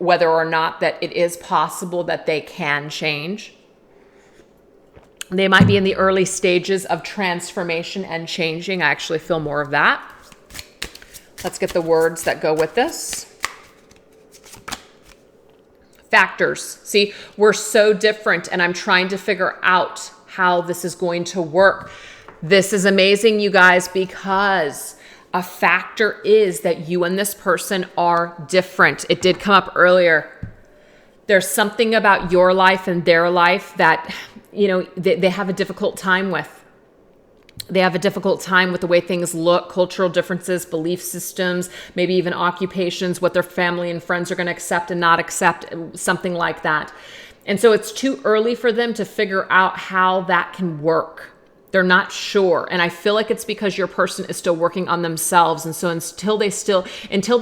whether or not that it is possible that they can change. They might be in the early stages of transformation and changing. I actually feel more of that. Let's get the words that go with this. Factors. See, we're so different, and I'm trying to figure out how this is going to work. This is amazing, you guys, because a factor is that you and this person are different. It did come up earlier. There's something about your life and their life that, you know, they have a difficult time with. They have a difficult time with the way things look, cultural differences, belief systems, maybe even occupations, what their family and friends are going to accept and not accept, something like that. And so it's too early for them to figure out how that can work. They're not sure. And I feel like it's because your person is still working on themselves. And so until they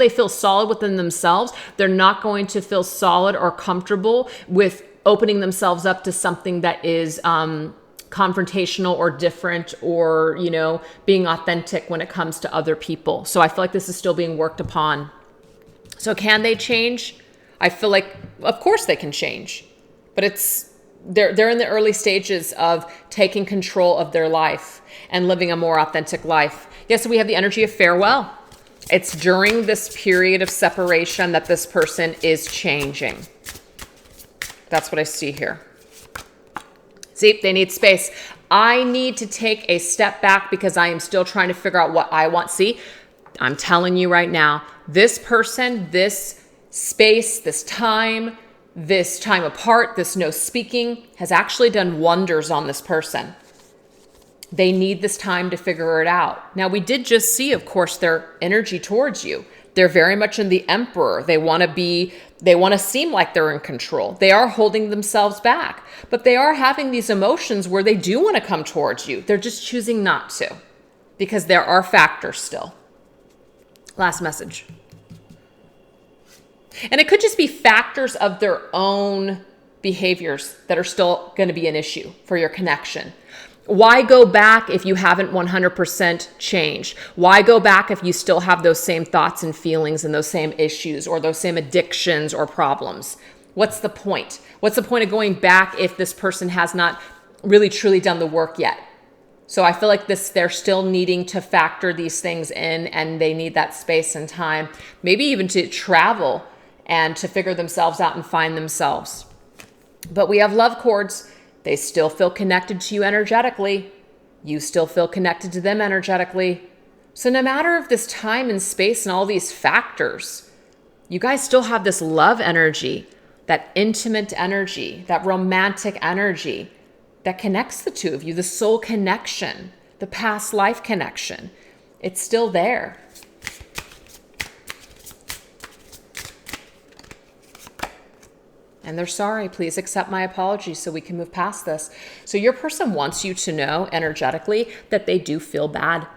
feel solid within themselves, they're not going to feel solid or comfortable with opening themselves up to something that is confrontational or different, or, you know, being authentic when it comes to other people. So I feel like this is still being worked upon. So can they change? I feel like, of course they can change, but they're in the early stages of taking control of their life and living a more authentic life. Yes, so we have the energy of farewell. It's during this period of separation that this person is changing. That's what I see here. See, they need space. I need to take a step back because I am still trying to figure out what I want. See, I'm telling you right now, this person, this space, this time apart, this no speaking has actually done wonders on this person. They need this time to figure it out. Now, we did just see, of course, their energy towards you. They're very much in the emperor. They want to seem like they're in control. They are holding themselves back, but they are having these emotions where they do want to come towards you. They're just choosing not to because there are factors still. Last message. And it could just be factors of their own behaviors that are still going to be an issue for your connection. Why go back if you haven't 100% changed? Why go back if you still have those same thoughts and feelings and those same issues or those same addictions or problems? What's the point? What's the point of going back if this person has not really truly done the work yet? So I feel like they're still needing to factor these things in, and they need that space and time, maybe even to travel and to figure themselves out and find themselves. But we have love cords. They still feel connected to you energetically. You still feel connected to them energetically. So no matter of this time and space and all these factors, you guys still have this love energy, that intimate energy, that romantic energy that connects the two of you, the soul connection, the past life connection. It's still there. And they're sorry. Please accept my apology so we can move past this. So your person wants you to know energetically that they do feel bad,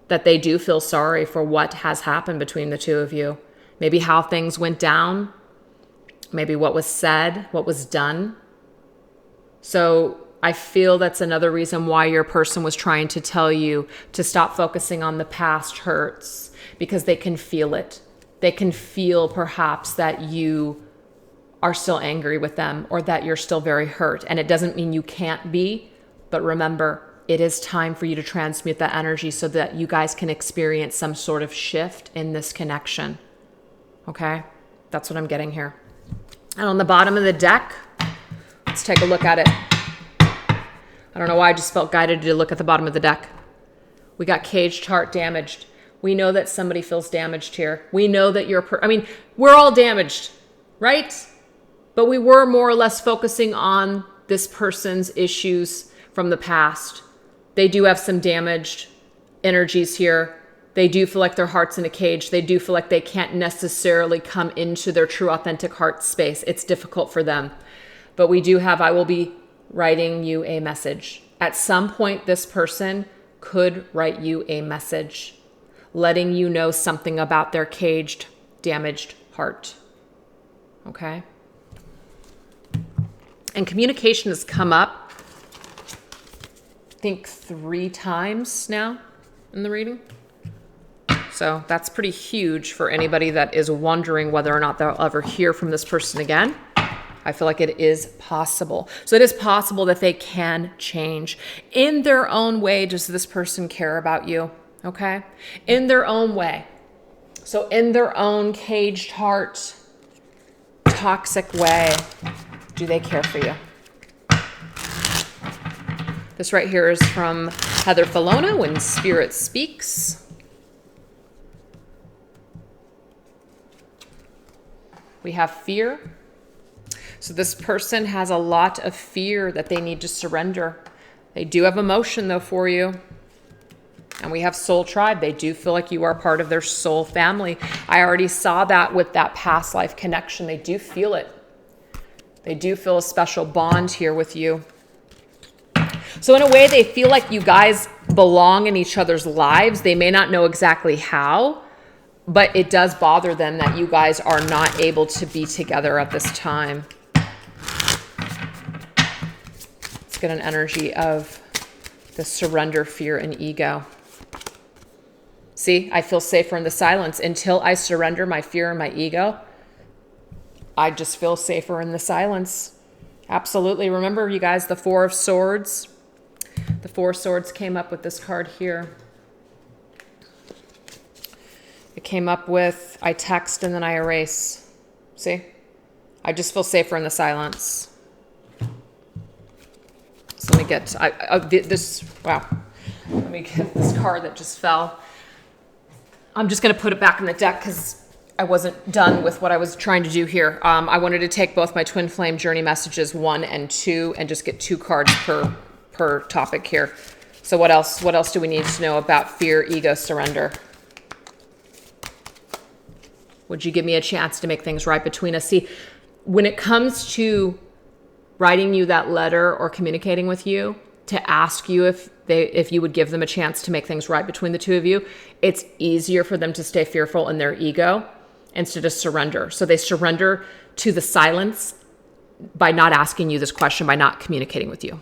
that they do feel sorry for what has happened between the two of you. Maybe how things went down, maybe what was said, what was done. So I feel that's another reason why your person was trying to tell you to stop focusing on the past hurts, because they can feel it. They can feel perhaps that you are still angry with them or that you're still very hurt. And it doesn't mean you can't be, but remember, it is time for you to transmute that energy so that you guys can experience some sort of shift in this connection. Okay? That's what I'm getting here. And on the bottom of the deck, let's take a look at it. I don't know why I just felt guided to look at the bottom of the deck. We got caged, heart damaged. We know that somebody feels damaged here. We know that we're all damaged, right? But we were more or less focusing on this person's issues from the past. They do have some damaged energies here. They do feel like their heart's in a cage. They do feel like they can't necessarily come into their true authentic heart space. It's difficult for them. But we do have, I will be writing you a message. At some point, this person could write you a message, letting you know something about their caged, damaged heart. Okay? And communication has come up, I think 3 times now in the reading. So that's pretty huge for anybody that is wondering whether or not they'll ever hear from this person again. I feel like it is possible. So it is possible that they can change. In their own way, does this person care about you? Okay? In their own way. So in their own caged heart, toxic way, do they care for you? This right here is from Heather Falona, When Spirit Speaks. We have fear. So this person has a lot of fear that they need to surrender. They do have emotion though for you. And we have soul tribe. They do feel like you are part of their soul family. I already saw that with that past life connection. They do feel it. They do feel a special bond here with you. So in a way, they feel like you guys belong in each other's lives. They may not know exactly how, but it does bother them that you guys are not able to be together at this time. Let's get an energy of the surrender, fear, and ego. See, I feel safer in the silence. Until I surrender my fear and my ego, I just feel safer in the silence. Absolutely. Remember, you guys, the Four of Swords. The Four of Swords came up with this card here. It came up with, I text and then I erase. See? I just feel safer in the silence. So let me get, wow. Let me get this card that just fell. I'm just going to put it back in the deck because I wasn't done with what I was trying to do here. I wanted to take both my Twin Flame Journey messages 1 and 2 and just get 2 cards per topic here. So what else do we need to know about fear, ego, surrender? Would you give me a chance to make things right between us? See, when it comes to writing you that letter or communicating with you to ask you if you would give them a chance to make things right between the two of you, it's easier for them to stay fearful in their ego instead of surrender. So they surrender to the silence by not asking you this question, by not communicating with you.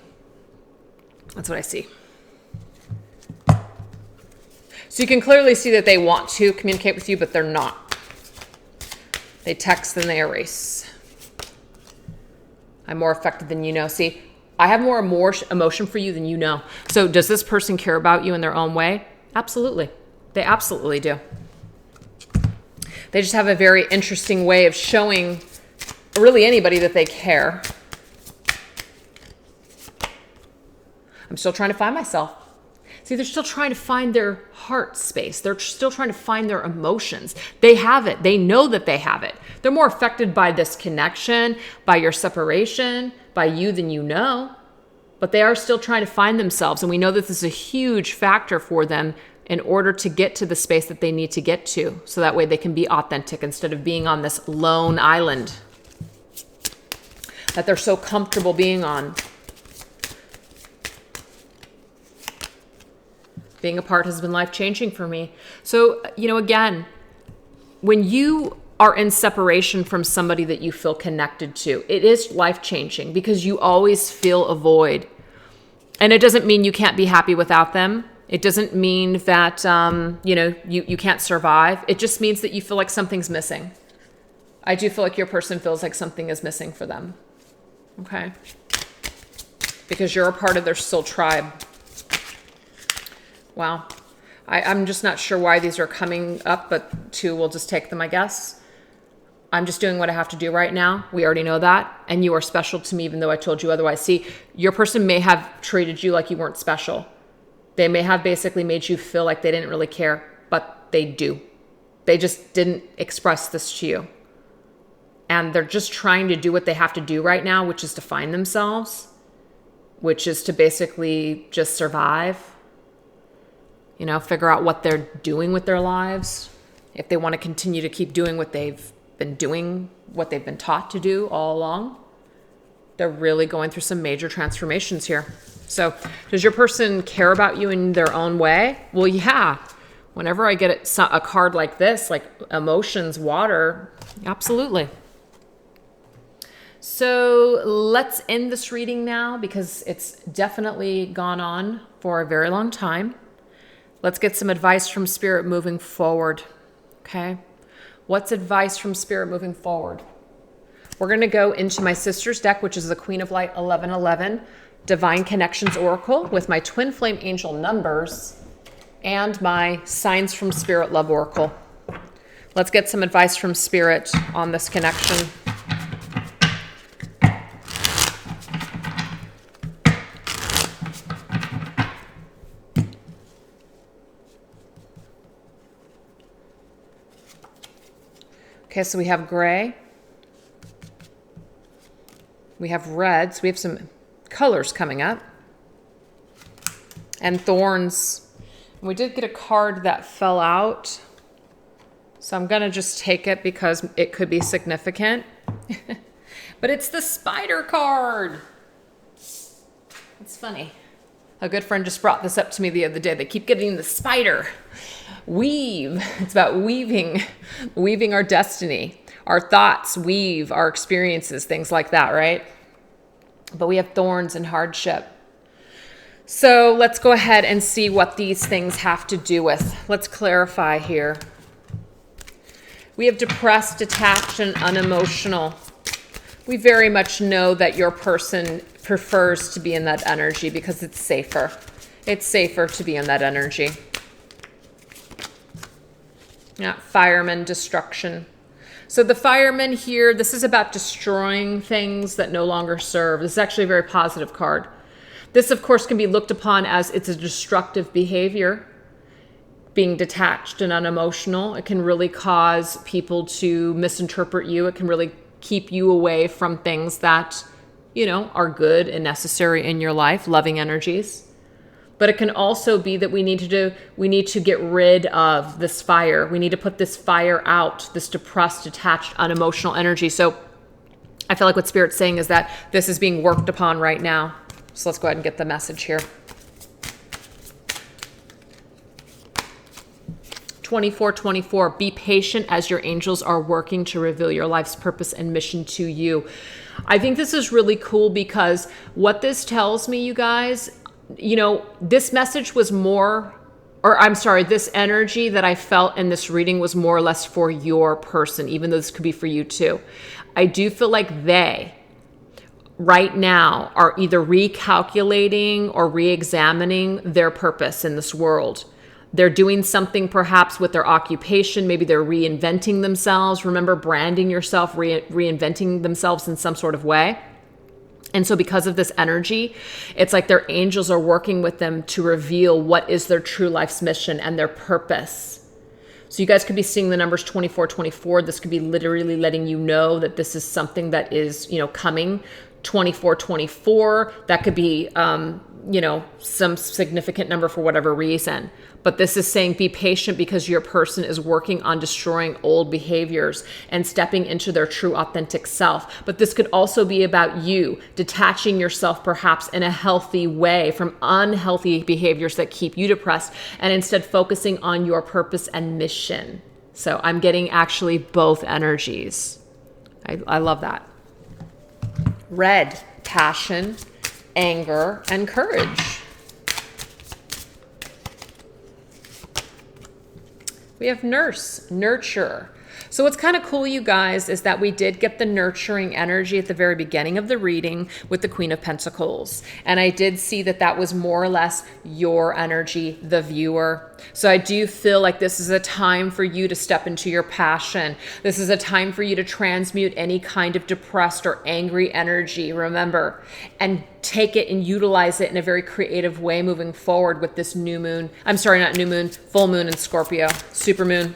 That's what I see. So you can clearly see that they want to communicate with you, but they're not. They text and they erase. I'm more affected than you know. See, I have more emotion for you than you know. So does this person care about you in their own way? Absolutely. They absolutely do. They just have a very interesting way of showing really anybody that they care. I'm still trying to find myself. See, they're still trying to find their heart space. They're still trying to find their emotions. They have it. They know that they have it. They're more affected by this connection, by your separation, by you than you know. But they are still trying to find themselves. And we know that this is a huge factor for them in order to get to the space that they need to get to. So that way they can be authentic instead of being on this lone island that they're so comfortable being on. Being apart has been life-changing for me. So, again, when you are in separation from somebody that you feel connected to, it is life-changing because you always feel a void. And it doesn't mean you can't be happy without them. It doesn't mean that, you can't survive. It just means that you feel like something's missing. I do feel like your person feels like something is missing for them. Okay? Because you're a part of their soul tribe. Wow. I'm just not sure why these are coming up, but 2, we'll just take them, I guess. I'm just doing what I have to do right now. We already know that. And you are special to me, even though I told you otherwise. See, your person may have treated you like you weren't special. They may have basically made you feel like they didn't really care, but they do. They just didn't express this to you. And they're just trying to do what they have to do right now, which is to find themselves, which is to basically just survive. Figure out what they're doing with their lives. If they want to continue to keep doing what they've been doing, what they've been taught to do all along. They're really going through some major transformations here. So does your person care about you in their own way? Well, yeah. Whenever I get a card like this, like emotions, water, absolutely. So let's end this reading now because it's definitely gone on for a very long time. Let's get some advice from Spirit moving forward. Okay. What's advice from Spirit moving forward? We're going to go into my sister's deck, which is the Queen of Light 1111 Divine Connections Oracle with my Twin Flame Angel numbers and my Signs from Spirit Love Oracle. Let's get some advice from Spirit on this connection. Okay, so we have gray. We have red. So we have some colors coming up. And thorns. We did get a card that fell out. So I'm going to just take it because it could be significant. But it's the spider card. It's funny. A good friend just brought this up to me the other day. They keep getting the spider. Weave. It's about weaving our destiny, our thoughts, weave our experiences, things like that, right? But we have thorns and hardship. So let's go ahead and see what these things have to do with. Let's clarify here. We have depressed, detached, and unemotional. We very much know that your person prefers to be in that energy because it's safer. It's safer to be in that energy. Yeah, fireman, destruction. So the fireman here, this is about destroying things that no longer serve. This is actually a very positive card. This, of course, can be looked upon as it's a destructive behavior. Being detached and unemotional, it can really cause people to misinterpret you. It can really keep you away from things that, you know, are good and necessary in your life, loving energies. But it can also be that we need to get rid of this fire. We need to put this fire out, this depressed, detached, unemotional energy. So I feel like what Spirit's saying is that this is being worked upon right now. So let's go ahead and get the message here. 2424, be patient as your angels are working to reveal your life's purpose and mission to you. I think this is really cool because what this tells me, you guys, you know, this message was this energy that I felt in this reading was more or less for your person, even though this could be for you too. I do feel like they, right now, are either recalculating or re-examining their purpose in this world. They're doing something perhaps with their occupation. Maybe they're reinventing themselves. Remember, branding yourself, reinventing themselves in some sort of way. And so because of this energy, it's like their angels are working with them to reveal what is their true life's mission and their purpose. So you guys could be seeing the numbers 2424. This could be literally letting you know that this is something that is, you know, coming. 2424, that could be, you know, some significant number for whatever reason. But this is saying be patient because your person is working on destroying old behaviors and stepping into their true authentic self. But this could also be about you detaching yourself perhaps in a healthy way from unhealthy behaviors that keep you depressed and instead focusing on your purpose and mission. So I'm getting actually both energies. I love that. Red, passion, anger, and courage. We have nurse, nurture. So what's kind of cool, you guys, is that we did get the nurturing energy at the very beginning of the reading with the Queen of Pentacles. And I did see that that was more or less your energy, the viewer. So I do feel like this is a time for you to step into your passion. This is a time for you to transmute any kind of depressed or angry energy, remember, and take it and utilize it in a very creative way moving forward with this new moon. I'm sorry, not new moon, full moon in Scorpio, super moon.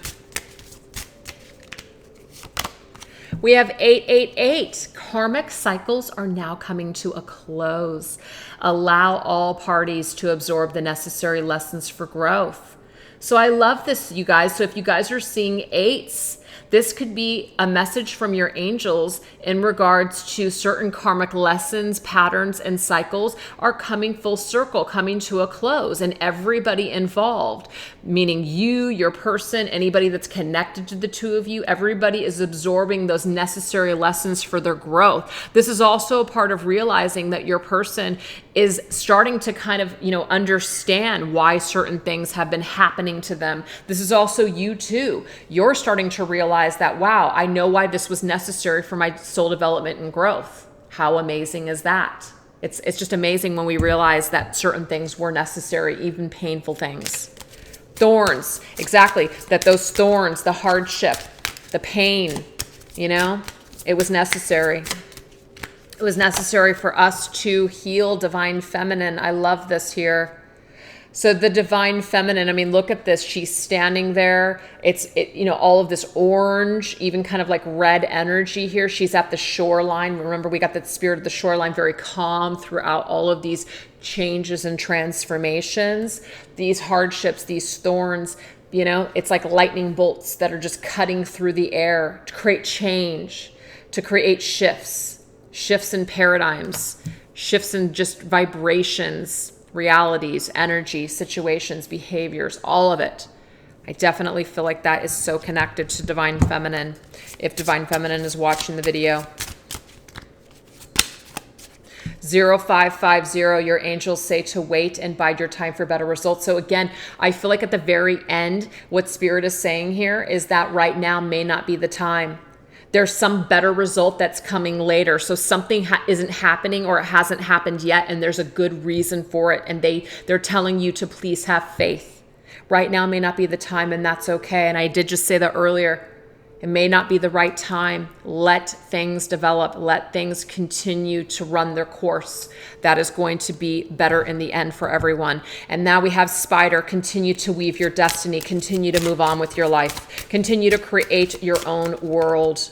We have 888. Karmic cycles are now coming to a close. Allow all parties to absorb the necessary lessons for growth. So I love this, you guys. So if you guys are seeing eights, This could be a message from your angels in regards to certain karmic lessons, patterns, and cycles are coming full circle, coming to a close, and everybody involved, meaning you, your person, anybody that's connected to the two of you, everybody is absorbing those necessary lessons for their growth. This is also a part of realizing that your person is starting to kind of, understand why certain things have been happening to them. This is also you too. You're starting to realize that, wow, I know why this was necessary for my soul development and growth. How amazing is that? It's just amazing when we realize that certain things were necessary, even painful things. Thorns, exactly. That those thorns, the hardship, the pain, it was necessary. It was necessary for us to heal divine feminine. I love this here. So the divine feminine, look at this. She's standing there. It's all of this orange, even kind of like red energy here. She's at the shoreline. Remember, we got that spirit of the shoreline, very calm throughout all of these changes and transformations, these hardships, these thorns. It's like lightning bolts that are just cutting through the air to create change, to create shifts in paradigms, shifts in just vibrations, realities, energy, situations, behaviors, all of it. I definitely feel like that is so connected to divine feminine. If divine feminine is watching the video. 0550, your angels say to wait and bide your time for better results. So again, I feel like at the very end, what Spirit is saying here is that right now may not be the time. There's some better result that's coming later. So something isn't happening, or it hasn't happened yet, and there's a good reason for it. And they're telling you to please have faith. Right now may not be the time, and that's okay. And I did just say that earlier. It may not be the right time. Let things develop. Let things continue to run their course. That is going to be better in the end for everyone. And now we have Spider. Continue to weave your destiny. Continue to move on with your life. Continue to create your own world.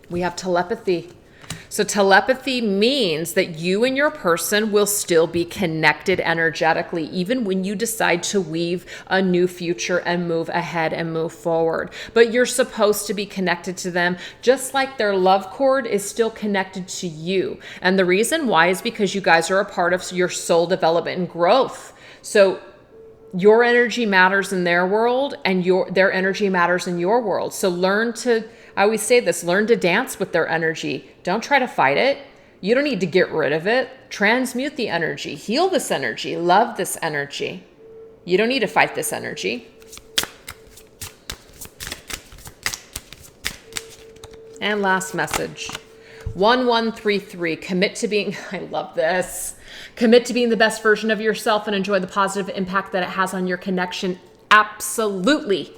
We have telepathy. So telepathy means that you and your person will still be connected energetically, even when you decide to weave a new future and move ahead and move forward. But you're supposed to be connected to them, just like their love cord is still connected to you. And the reason why is because you guys are a part of your soul development and growth. So your energy matters in their world, and their energy matters in your world. So I always say this, learn to dance with their energy. Don't try to fight it. You don't need to get rid of it. Transmute the energy. Heal this energy. Love this energy. You don't need to fight this energy. And last message. 1133. Commit to being, I love this. Commit to being the best version of yourself and enjoy the positive impact that it has on your connection. Absolutely.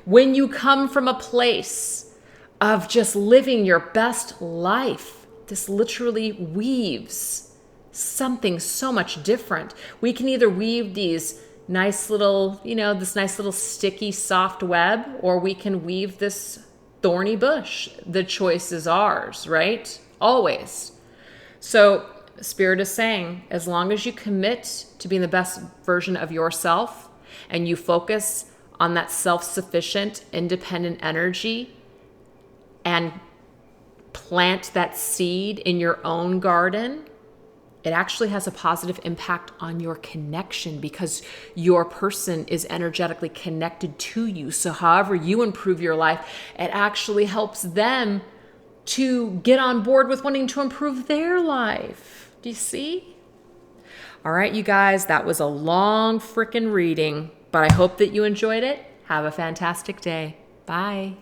When you come from a place of just living your best life, this literally weaves something so much different. We can either weave these nice little, this nice little sticky soft web, or we can weave this thorny bush. The choice is ours, right? Always. So Spirit is saying, as long as you commit to being the best version of yourself and you focus on that self-sufficient, independent energy and plant that seed in your own garden, it actually has a positive impact on your connection because your person is energetically connected to you. So however you improve your life, it actually helps them to get on board with wanting to improve their life. Do you see? All right, you guys, that was a long freaking reading, but I hope that you enjoyed it. Have a fantastic day. Bye.